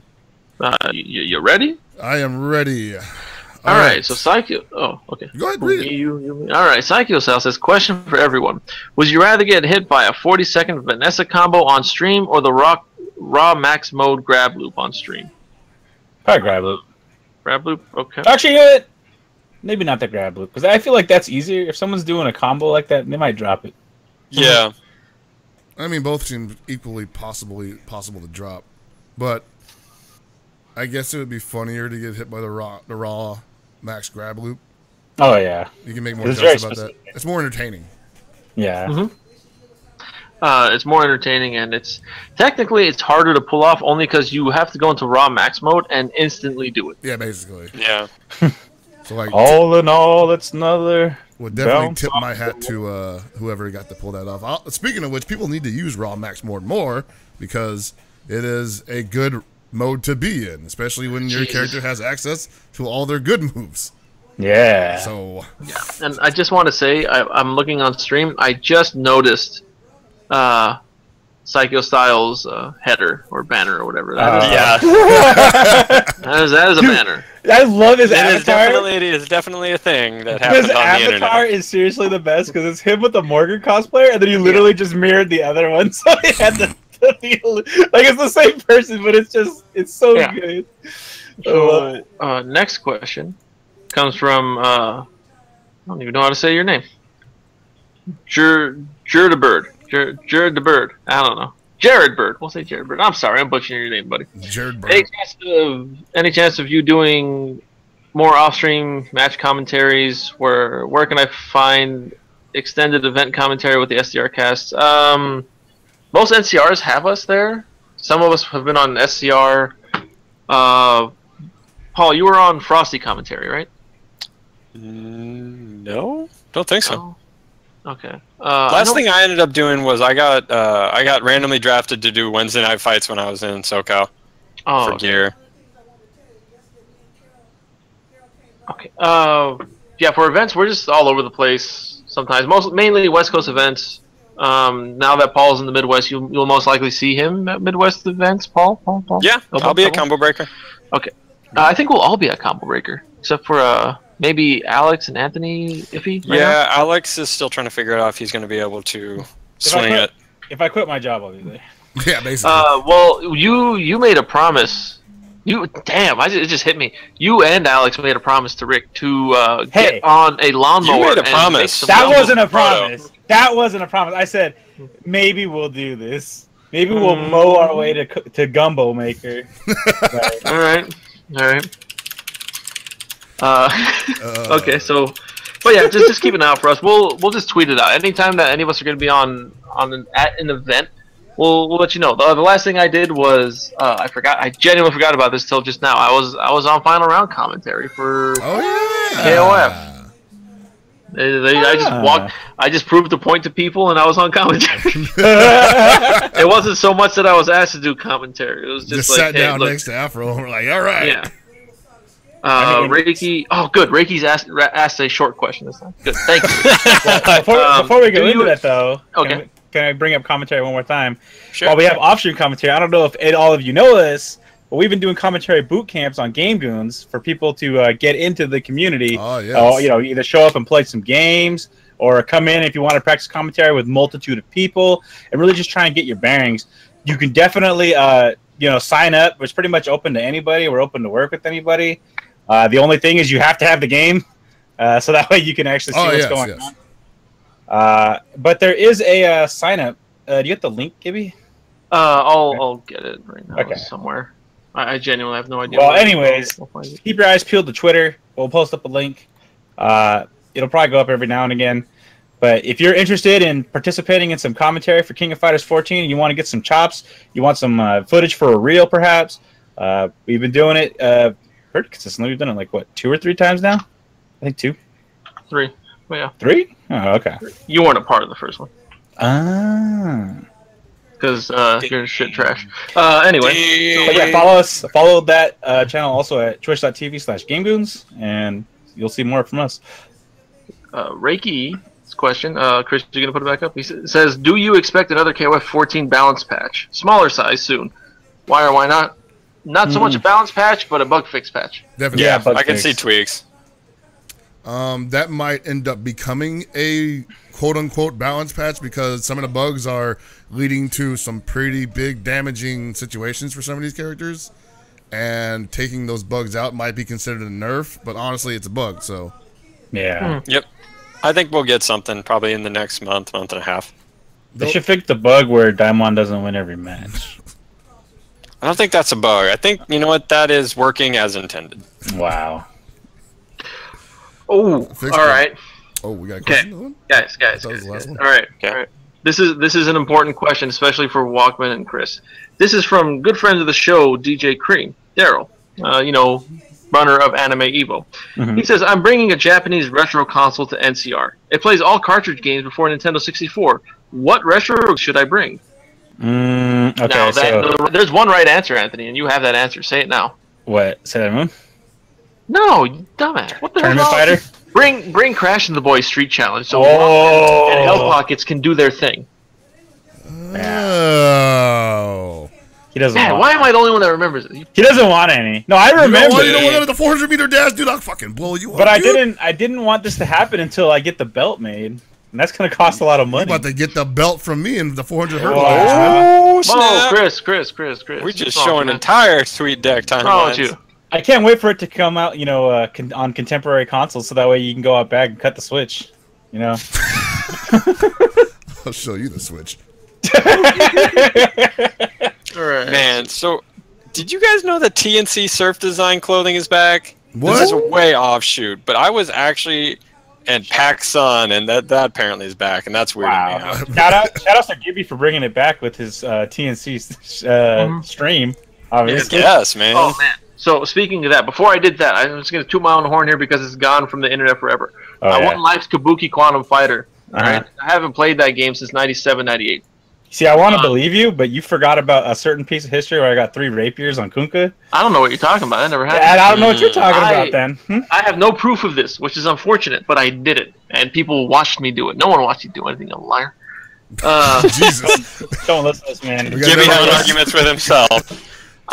You ready? I am ready. All right. So Psycho. Oh, okay. Go ahead, read it. You. All right. Psycho style says, question for everyone: would you rather get hit by a 40-second Vanessa combo on stream or the raw max mode grab loop on stream? Probably grab loop. Grab loop. Okay. Actually, maybe not the grab loop, because I feel like that's easier. If someone's doing a combo like that, they might drop it. Yeah. I mean, both seem equally possible to drop, but I guess it would be funnier to get hit by the raw max grab loop. Oh yeah. You can make more jokes about that. It's more entertaining. Yeah. Mm-hmm. It's more entertaining, and it's harder to pull off only because you have to go into raw max mode and instantly do it. Yeah, basically. Yeah. So like, all in all, it's another. Would definitely tip my hat to whoever got to pull that off. Speaking of which, people need to use raw max mode more because it is a good mode to be in, especially when your character has access to all their good moves. Yeah. So. Yeah, and I just want to say, I'm looking on stream. I just noticed. Psycho Styles header or banner or whatever that is. Yeah. that is a banner. I love his avatar. It is definitely a thing that happens on the internet. His avatar is seriously the best because it's him with the Morgan cosplayer, and then he literally just mirrored the other one, so he had to like it's the same person, but it's so good. So, next question comes from I don't even know how to say your name. Jared Bird. Jared the Bird. I don't know. Jared Bird. We'll say Jared Bird. I'm sorry, I'm butchering your name, buddy. Jared Bird. Any chance of you doing more off-stream match commentaries? Where can I find extended event commentary with the SDR cast? Most NCRs have us there. Some of us have been on SCR. Paul, you were on Frosty commentary, right? No, don't think so. Oh. Okay. Last thing I ended up doing was I got randomly drafted to do Wednesday night fights when I was in SoCal for gear. Okay. Yeah, for events we're just all over the place. Sometimes, mainly West Coast events. Now that Paul's in the Midwest, you'll most likely see him at Midwest events. Paul. Yeah, I'll be a combo breaker. Okay. I think we'll all be a combo breaker, except for maybe Alex and Anthony, Iffy. Yeah, Alex is still trying to figure out if he's going to be able to swing it. If I quit my job, I'll be there. Yeah, basically. Well, you made a promise. It just hit me. You and Alex made a promise to Rick to get on a lawnmower. You made a promise. That wasn't a promise. That wasn't a promise. I said, maybe we'll do this. Maybe we'll mow our way to Gumbo Maker. Right. All right. Okay, so, but yeah, just keep an eye out for us. We'll just tweet it out. Anytime that any of us are going to be at an event, we'll let you know. The last thing I did was I genuinely forgot about this till just now. I was on final round commentary for KOF. I just proved the point to people, and I was on commentary. It wasn't so much that I was asked to do commentary. It was just like, sat down next to Afro, and we're like, all right. Yeah. Reiki. Oh, good. Reiki's asked a short question this time. Good. Thank you. Before we go into that, though, okay. Can I bring up commentary one more time? Sure. While we have offstream commentary, I don't know if all of you know this, but we've been doing commentary boot camps on Game Goons for people to get into the community. Oh, yes. Either show up and play some games, or come in if you want to practice commentary with multitude of people, and really just try and get your bearings. You can definitely, sign up. It's pretty much open to anybody. We're open to work with anybody. The only thing is you have to have the game, so that way you can actually see what's going on. But there is a sign up. Do you get the link, Gibby? I'll get it right now somewhere. I genuinely have no idea. Well, anyways, keep your eyes peeled to Twitter. We'll post up a link. It'll probably go up every now and again. But if you're interested in participating in some commentary for King of Fighters 14, you want to get some chops, you want some footage for a reel, perhaps. We've been doing it pretty consistently. We've done it like, what, 2 or 3 times now? I think 2. 3. Well, yeah. 3? Oh, okay. You weren't a part of the first one. Ah. Because you're shit trash. Anyway. So, yeah, follow us. Follow that channel also at twitch.tv/GameGoons, and you'll see more from us. Reiki's question. Chris, you going to put it back up? He says, do you expect another KOF 14 balance patch? Smaller size soon. Why or why not? Not so much a balance patch, but a bug fix patch. Definitely. Yeah, I can see tweaks. That might end up becoming a quote-unquote balance patch because some of the bugs are leading to some pretty big damaging situations for some of these characters, and taking those bugs out might be considered a nerf, but honestly it's a bug, so yeah. Yep, I think we'll get something probably in the next month and a half. They should fix the bug where Daimon doesn't win every match. I don't think that's a bug. I think, you know what, that is working as intended. Wow. Oh, all right. Oh, we got a question. Okay, guys. All right. All right. This is an important question, especially for Walkman and Chris. This is from good friend of the show, DJ Cream, Daryl. Runner of Anime Evo. He says, I'm bringing a Japanese retro console to NCR. It plays all cartridge games before Nintendo 64. What retro should I bring? Okay, now, there's one right answer, Anthony, and you have that answer. Say it now. What? Sailor Moon? No, you dumbass. What the Tournament hell? Fighter? Bring Crash and the Boys Street Challenge so Walkman and Hell Pockets can do their thing. Oh. He doesn't. Man, why am I the only one that remembers it? He doesn't want any. No, I remember. You don't want the 400-meter dash, dude. I'll fucking blow you up. But I didn't want this to happen until I get the belt made, and that's gonna cost a lot of money. You're about to get the belt from me and the 400 hurdle. Oh, snap. Chris. We just showing entire Sweet Deck timelines. I can't wait for it to come out, on contemporary consoles, so that way you can go out back and cut the Switch. I'll show you the Switch. All right. Man, so did you guys know that TNC Surf Design clothing is back? What? This is a way offshoot, but I was actually and PacSun, and that apparently is back, and that's weirding me out. Shout out to Gibby for bringing it back with his TNC stream. Obviously. Yes, man. Oh man. So speaking of that, before I did that, I'm just gonna toot my own horn here because it's gone from the internet forever. One Life's Kabuki Quantum Fighter. Right? I haven't played that game since 97, 98. See, I want to believe you, but you forgot about a certain piece of history where I got 3 rapiers on Kunkka. I don't know what you're talking about. I never had. I don't know what you're talking about then. I have no proof of this, which is unfortunate, but I did it, and people watched me do it. No one watched you do anything, you liar. Jesus. Don't listen to this man. Gibby having arguments with himself.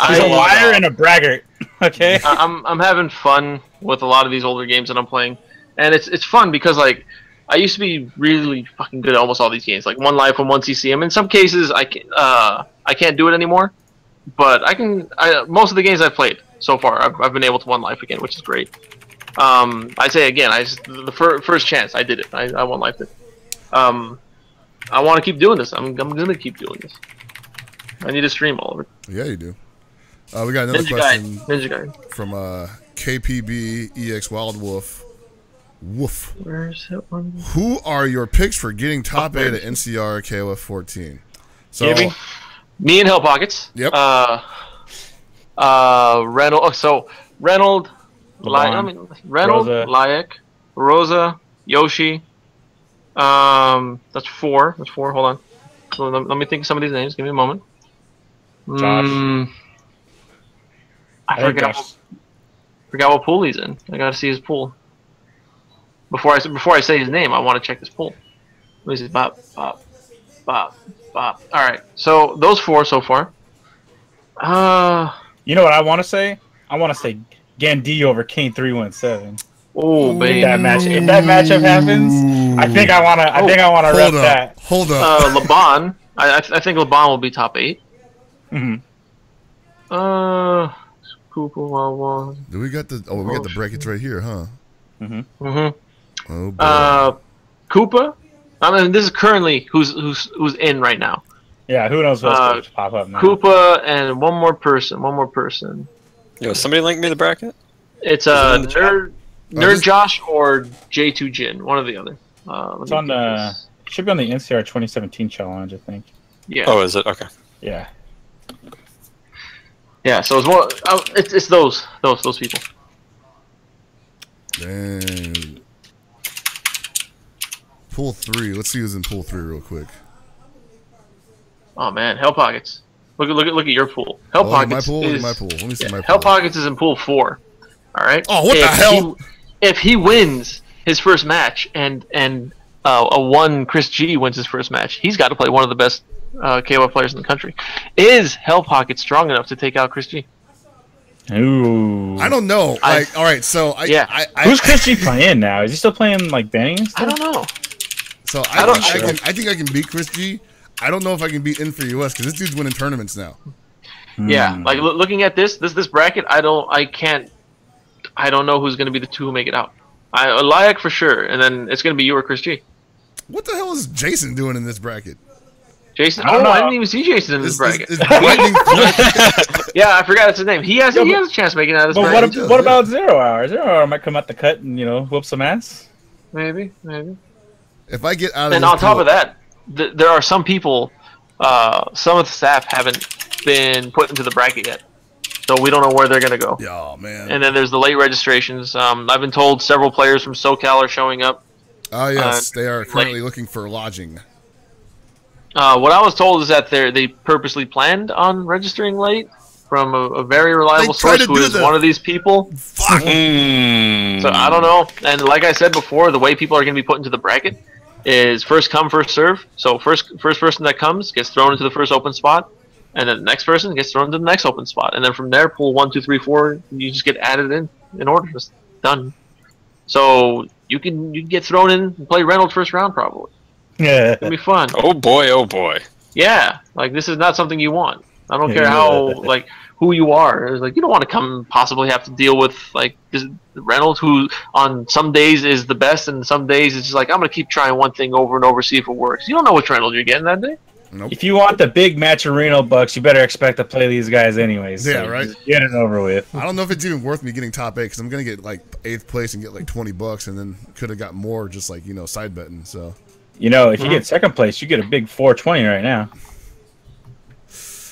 He's a liar and a braggart. Okay. I'm having fun with a lot of these older games that I'm playing, and it's fun because like I used to be really fucking good at almost all these games, like One Life and One CCM. In some cases, I can't do it anymore, but I can. Most of the games I've played so far, I've been able to One Life again, which is great. I say again, the first chance I did it. I One Life it. I want to keep doing this. I'm gonna keep doing this. I need to stream all of it. Yeah, you do. We got another question from KPB EX Wild Wolf. Woof. Where's that one? Who are your picks for getting top 8 at NCR KOF 14? So, me and Hell Pockets. Yep. Reynolds. Oh, so Reynolds, Layak, Rosa, Yoshi. That's 4. That's 4. Hold on. So let me think of some of these names. Give me a moment. Josh. I forgot what pool he's in. I gotta see his pool. Before I say his name, I want to check his pool. What is it? Bop. All right. So those 4 so far. You know what I want to say? I want to say Gandhi over Kane 317. Oh, baby. If that matchup happens, I think I want to rep that. Hold up. Laban. I think Laban will be top 8. Do we got the? Oh, we got the brackets right here, huh? Oh boy. Koopa. I mean, this is currently who's in right now. Yeah, who knows what's going to pop up now. Koopa and one more person. Yo, somebody link me the bracket? It's Nerd Josh or J2 Jin, one or the other. It's on the should be on the NCR 2017 challenge, I think. Yeah. Oh, is it? Okay. Yeah. Yeah. So it's more. It's those people. Dang. Pool 3. Let's see who's in pool 3 real quick. Oh man, Hell Pockets. Look at your pool. Hell Pockets my pool. is My pool. Let me see my pool. Hell Pockets is in pool 4. All right. Oh, what the hell? If he wins his first match and a one Chris G wins his first match, he's got to play one of the best KOF players in the country. Is Hell Pocket strong enough to take out Chris G? Ooh. I don't know. Like, all right, so who's Chris G playing now? Is he still playing like Benny? I don't know. So I think I can beat Chris G. I don't know if I can beat Infor US because this dude's winning tournaments now. Yeah, like looking at this bracket, I don't know who's going to be the two who make it out. Eliak for sure, and then it's going to be you or Chris G. What the hell is Jason doing in this bracket? Jason? I didn't even see Jason in this bracket. Yeah, I forgot it's his name. He has a chance of making it out of this bracket. But what about 0 Hour? 0 Hour might come out the cut and whoop some ass. Maybe. If I get out of and this on top of that, there are some people. Some of the staff haven't been put into the bracket yet, so we don't know where they're gonna go. Oh man! And then there's the late registrations. I've been told several players from SoCal are showing up. Oh yes, they are currently looking for lodging. What I was told is that they purposely planned on registering late from a very reliable source who is one of these people. Fuck. So I don't know. And like I said before, the way people are going to be put into the bracket is first come, first serve. So first person that comes gets thrown into the first open spot, and then the next person gets thrown into the next open spot, and then from there, pool 1, 2, 3, 4, you just get added in order. Just done. So you can get thrown in and play Reynolds first round probably. Yeah, it'll be fun. Oh boy. Yeah, like this is not something you want. I don't care how who you are. It's like you don't want to come possibly have to deal with like Reynolds, who on some days is the best, and some days it's just like I'm gonna keep trying one thing over and over, see if it works. You don't know which Reynolds you're getting that day. Nope. If you want the big Matcherino bucks, you better expect to play these guys anyways. Yeah, so right. Just get it over with. I don't know if it's even worth me getting top 8 because I'm gonna get like 8th place and get like $20, and then could have got more just like side betting. So if you get 2nd place, you get a big 420 right now.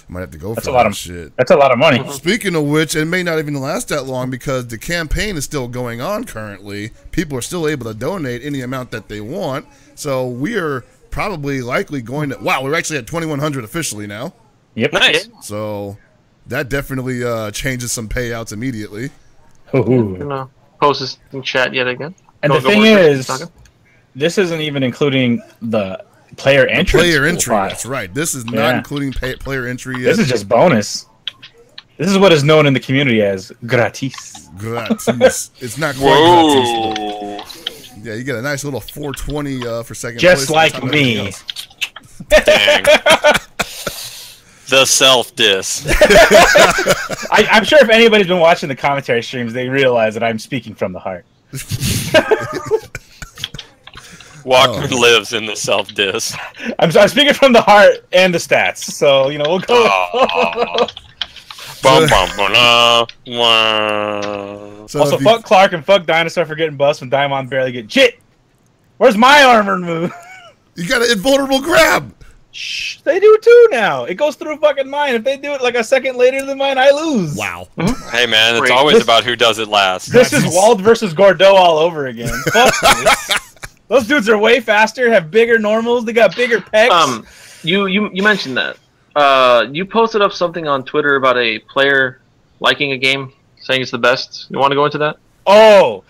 Might have to go That's for a lot that of shit. That's a lot of money. Speaking of which, it may not even last that long because the campaign is still going on currently. People are still able to donate any amount that they want. So we are probably likely going to... Wow, we're actually at 2,100 officially now. Yep. Nice. So that definitely changes some payouts immediately. Gonna post this in chat yet again. And the thing is, this isn't even including the player entry. That's right. This is not including player entry yet. This is just bonus. This is what is known in the community as gratis. Gratis. It's not quite gratis. Yeah, you get a nice little 420 for 2nd place. Just like me. Dang. The self-diss. I'm sure if anybody's been watching the commentary streams, they realize that I'm speaking from the heart. Walkman lives in the self-diss. I'm speaking from the heart and the stats, so we'll go. Also, fuck Clark and fuck Dinosaur for getting bust when Diamond barely get shit. Where's my armored move? You got an invulnerable grab. Shh, they do too now. It goes through fucking mine. If they do it like a second later than mine, I lose. Wow. Hey man, it's always about who does it last. This is Wald versus Gordeau all over again. Fuck this. Those dudes are way faster, have bigger normals, they got bigger pecs. You mentioned that. You posted up something on Twitter about a player liking a game, saying it's the best. You want to go into that? Oh,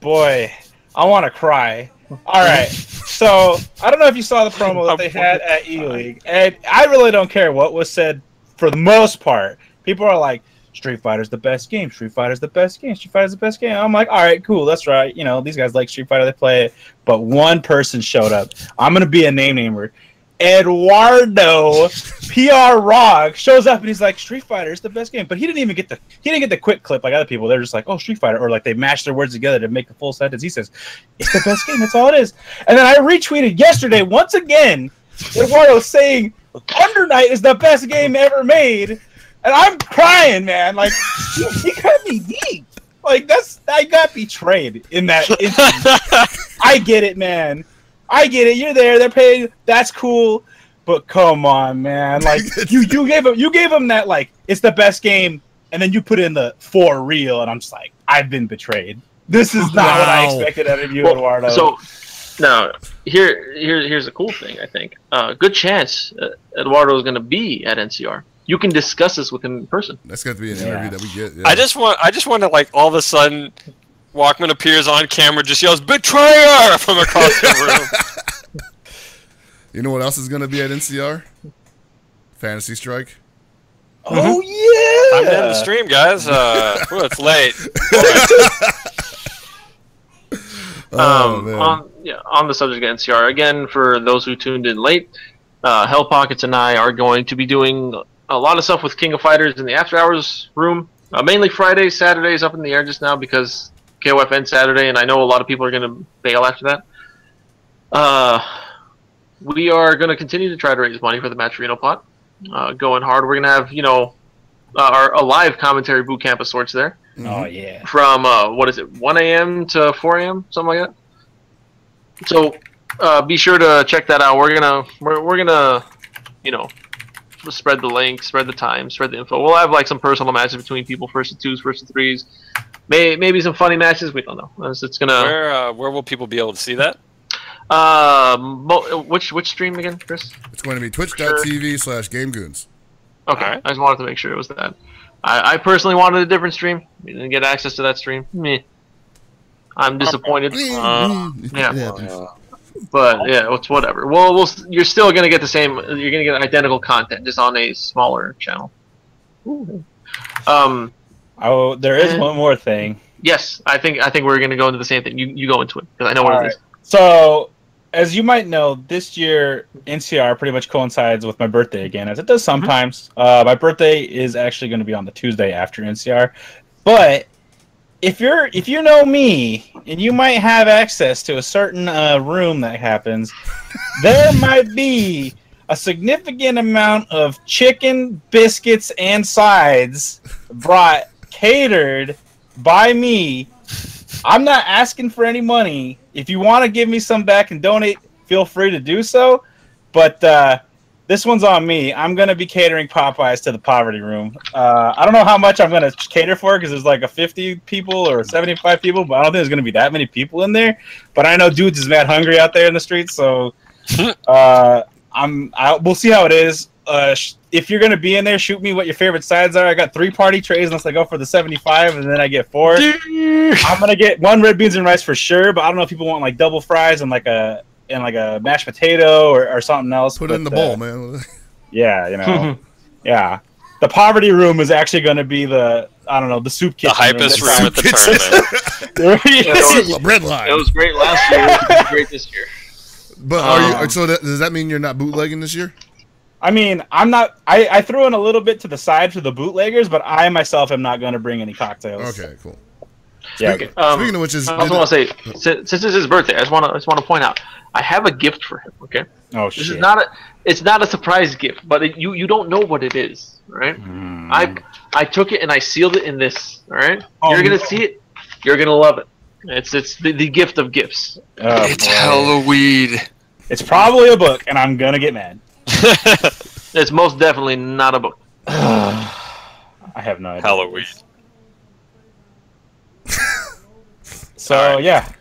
boy. I want to cry. All right. So, I don't know if you saw the promo that they had at E-League, and I really don't care what was said for the most part. People are like, Street Fighter's the best game. Street Fighter's the best game. Street Fighter's the best game. I'm like, all right, cool. That's right. These guys like Street Fighter. They play it. But one person showed up. I'm going to be a name-namer. Eduardo PR Rock shows up and he's like, Street Fighter is the best game. But he didn't get the quick clip like other people. They're just like, oh, Street Fighter, or like they mash their words together to make a full sentence. He says, it's the best game. That's all it is. And then I retweeted yesterday once again Eduardo saying Under Night is the best game ever made, and I'm crying, man. Like, he cut me deep. Like, I got betrayed in that instance. I get it, man. I get it. You're there. They're paid. That's cool. But come on, man. Like, you gave him that, like, it's the best game, and then you put in the for real, and I'm just like, I've been betrayed. This is not what I expected out of you, Eduardo. So, now, here's a cool thing, I think. Good chance Eduardo is going to be at NCR. You can discuss this with him in person. That's got to be an interview that we get. Yeah. I just want to, like, all of a sudden, Walkman appears on camera, just yells, "Betrayer!" from across the room. You know what else is going to be at NCR? Fantasy Strike. Oh, yeah! I'm in the stream, guys. It's late. On the subject of NCR, again, for those who tuned in late, Hell Pockets and I are going to be doing a lot of stuff with King of Fighters in the After Hours room. Mainly Fridays, Saturdays up in the air just now because KOF ends Saturday, and I know a lot of people are going to bail after that. We are going to continue to try to raise money for the Matcherino plot. Going hard. We're going to have, a live commentary boot camp of sorts there. Oh, yeah. From, 1 a.m. to 4 a.m., something like that. So, be sure to check that out. We're gonna spread the link, spread the time, spread the info. We'll have, like, some personal matches between people, first to twos, first to threes. Maybe some funny matches. We don't know. It's gonna... Where will people be able to see that? Which stream again, Chris? It's going to be twitch.tv/GameGoons. Okay, Right. I just wanted to make sure it was that. I personally wanted a different stream. We didn't get access to that stream. Meh. I'm disappointed. Yeah. But yeah, it's whatever. Well, you're still gonna get the same. You're gonna get identical content, just on a smaller channel. Oh, there is one more thing. Yes, I think we're gonna go into the same thing. You go into it because I know what it is. So, as you might know, this year NCR pretty much coincides with my birthday again, as it does sometimes. My birthday is actually going to be on the Tuesday after NCR, but if you know me and you might have access to a certain room that happens, there might be a significant amount of chicken, biscuits, and sides brought catered by me. I'm not asking for any money. If you want to give me some back and donate, feel free to do so. But this one's on me. I'm going to be catering Popeyes to the poverty room. I don't know how much I'm going to cater for because there's like a 50 people or 75 people, but I don't think there's going to be that many people in there. But I know dudes is mad hungry out there in the streets, so we'll see how it is. If you're going to be in there, shoot me what your favorite sides are. I got 3 party trays unless I go for the 75, and then I get 4. I'm going to get 1 red beans and rice for sure, but I don't know if people want like double fries and like a mashed potato or something else. Put it in the bowl, man. Yeah, yeah. The poverty room is actually going to be the soup kitchen. The hypest room at the tournament. Bread line. It was great last year. It was great this year. But does that mean you're not bootlegging this year? I mean, I'm not. I threw in a little bit to the side for the bootleggers, but I myself am not going to bring any cocktails. Okay, cool. Yeah. Speaking of which, I also want to say, since it's his birthday, I just want to point out, I have a gift for him. Okay. Oh This shit. It's not a surprise gift, but you don't know what it is, right? I took it and I sealed it in this. All right. You're gonna see it. You're gonna love it. It's the gift of gifts. Oh, It's boy. Halloween. It's probably a book, and I'm gonna get mad. It's most definitely not a book. I have no idea. Halloween. So All right. yeah.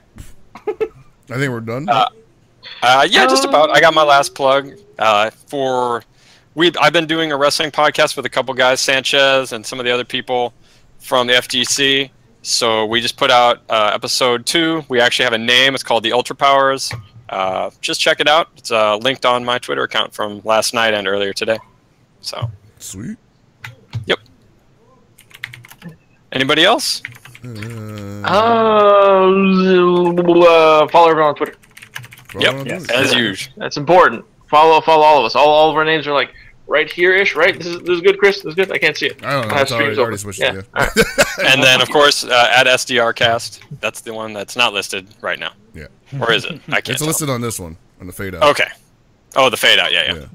I think we're done. Yeah, just about. I got my last plug. I've been doing a wrestling podcast with a couple guys, Sanchez and some of the other people from the FGC. So we just put out episode 2. We actually have a name. It's called the Ultra Powers. Just check it out. It's linked on my Twitter account from last night and earlier today. So Sweet. Yep. Anybody else? Follow everyone on Twitter. Yep. Yes. As usual. That's important. Follow all of us. All of our names are like right here-ish, right? This is good, Chris? This is good? I can't see it. I don't know. have It's already streams switched open. it, Yeah. yeah. All right. And then, of course, at SDRcast. That's the one that's not listed right now. Yeah. Or is it? I can't It's tell. listed on this one, on the fade out. Okay. Oh, the fade out. Yeah.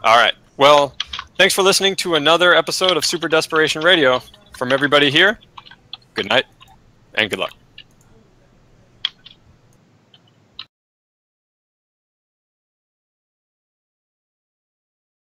All right. Well, thanks for listening to another episode of Super Desperation Radio. From everybody here, good night and good luck.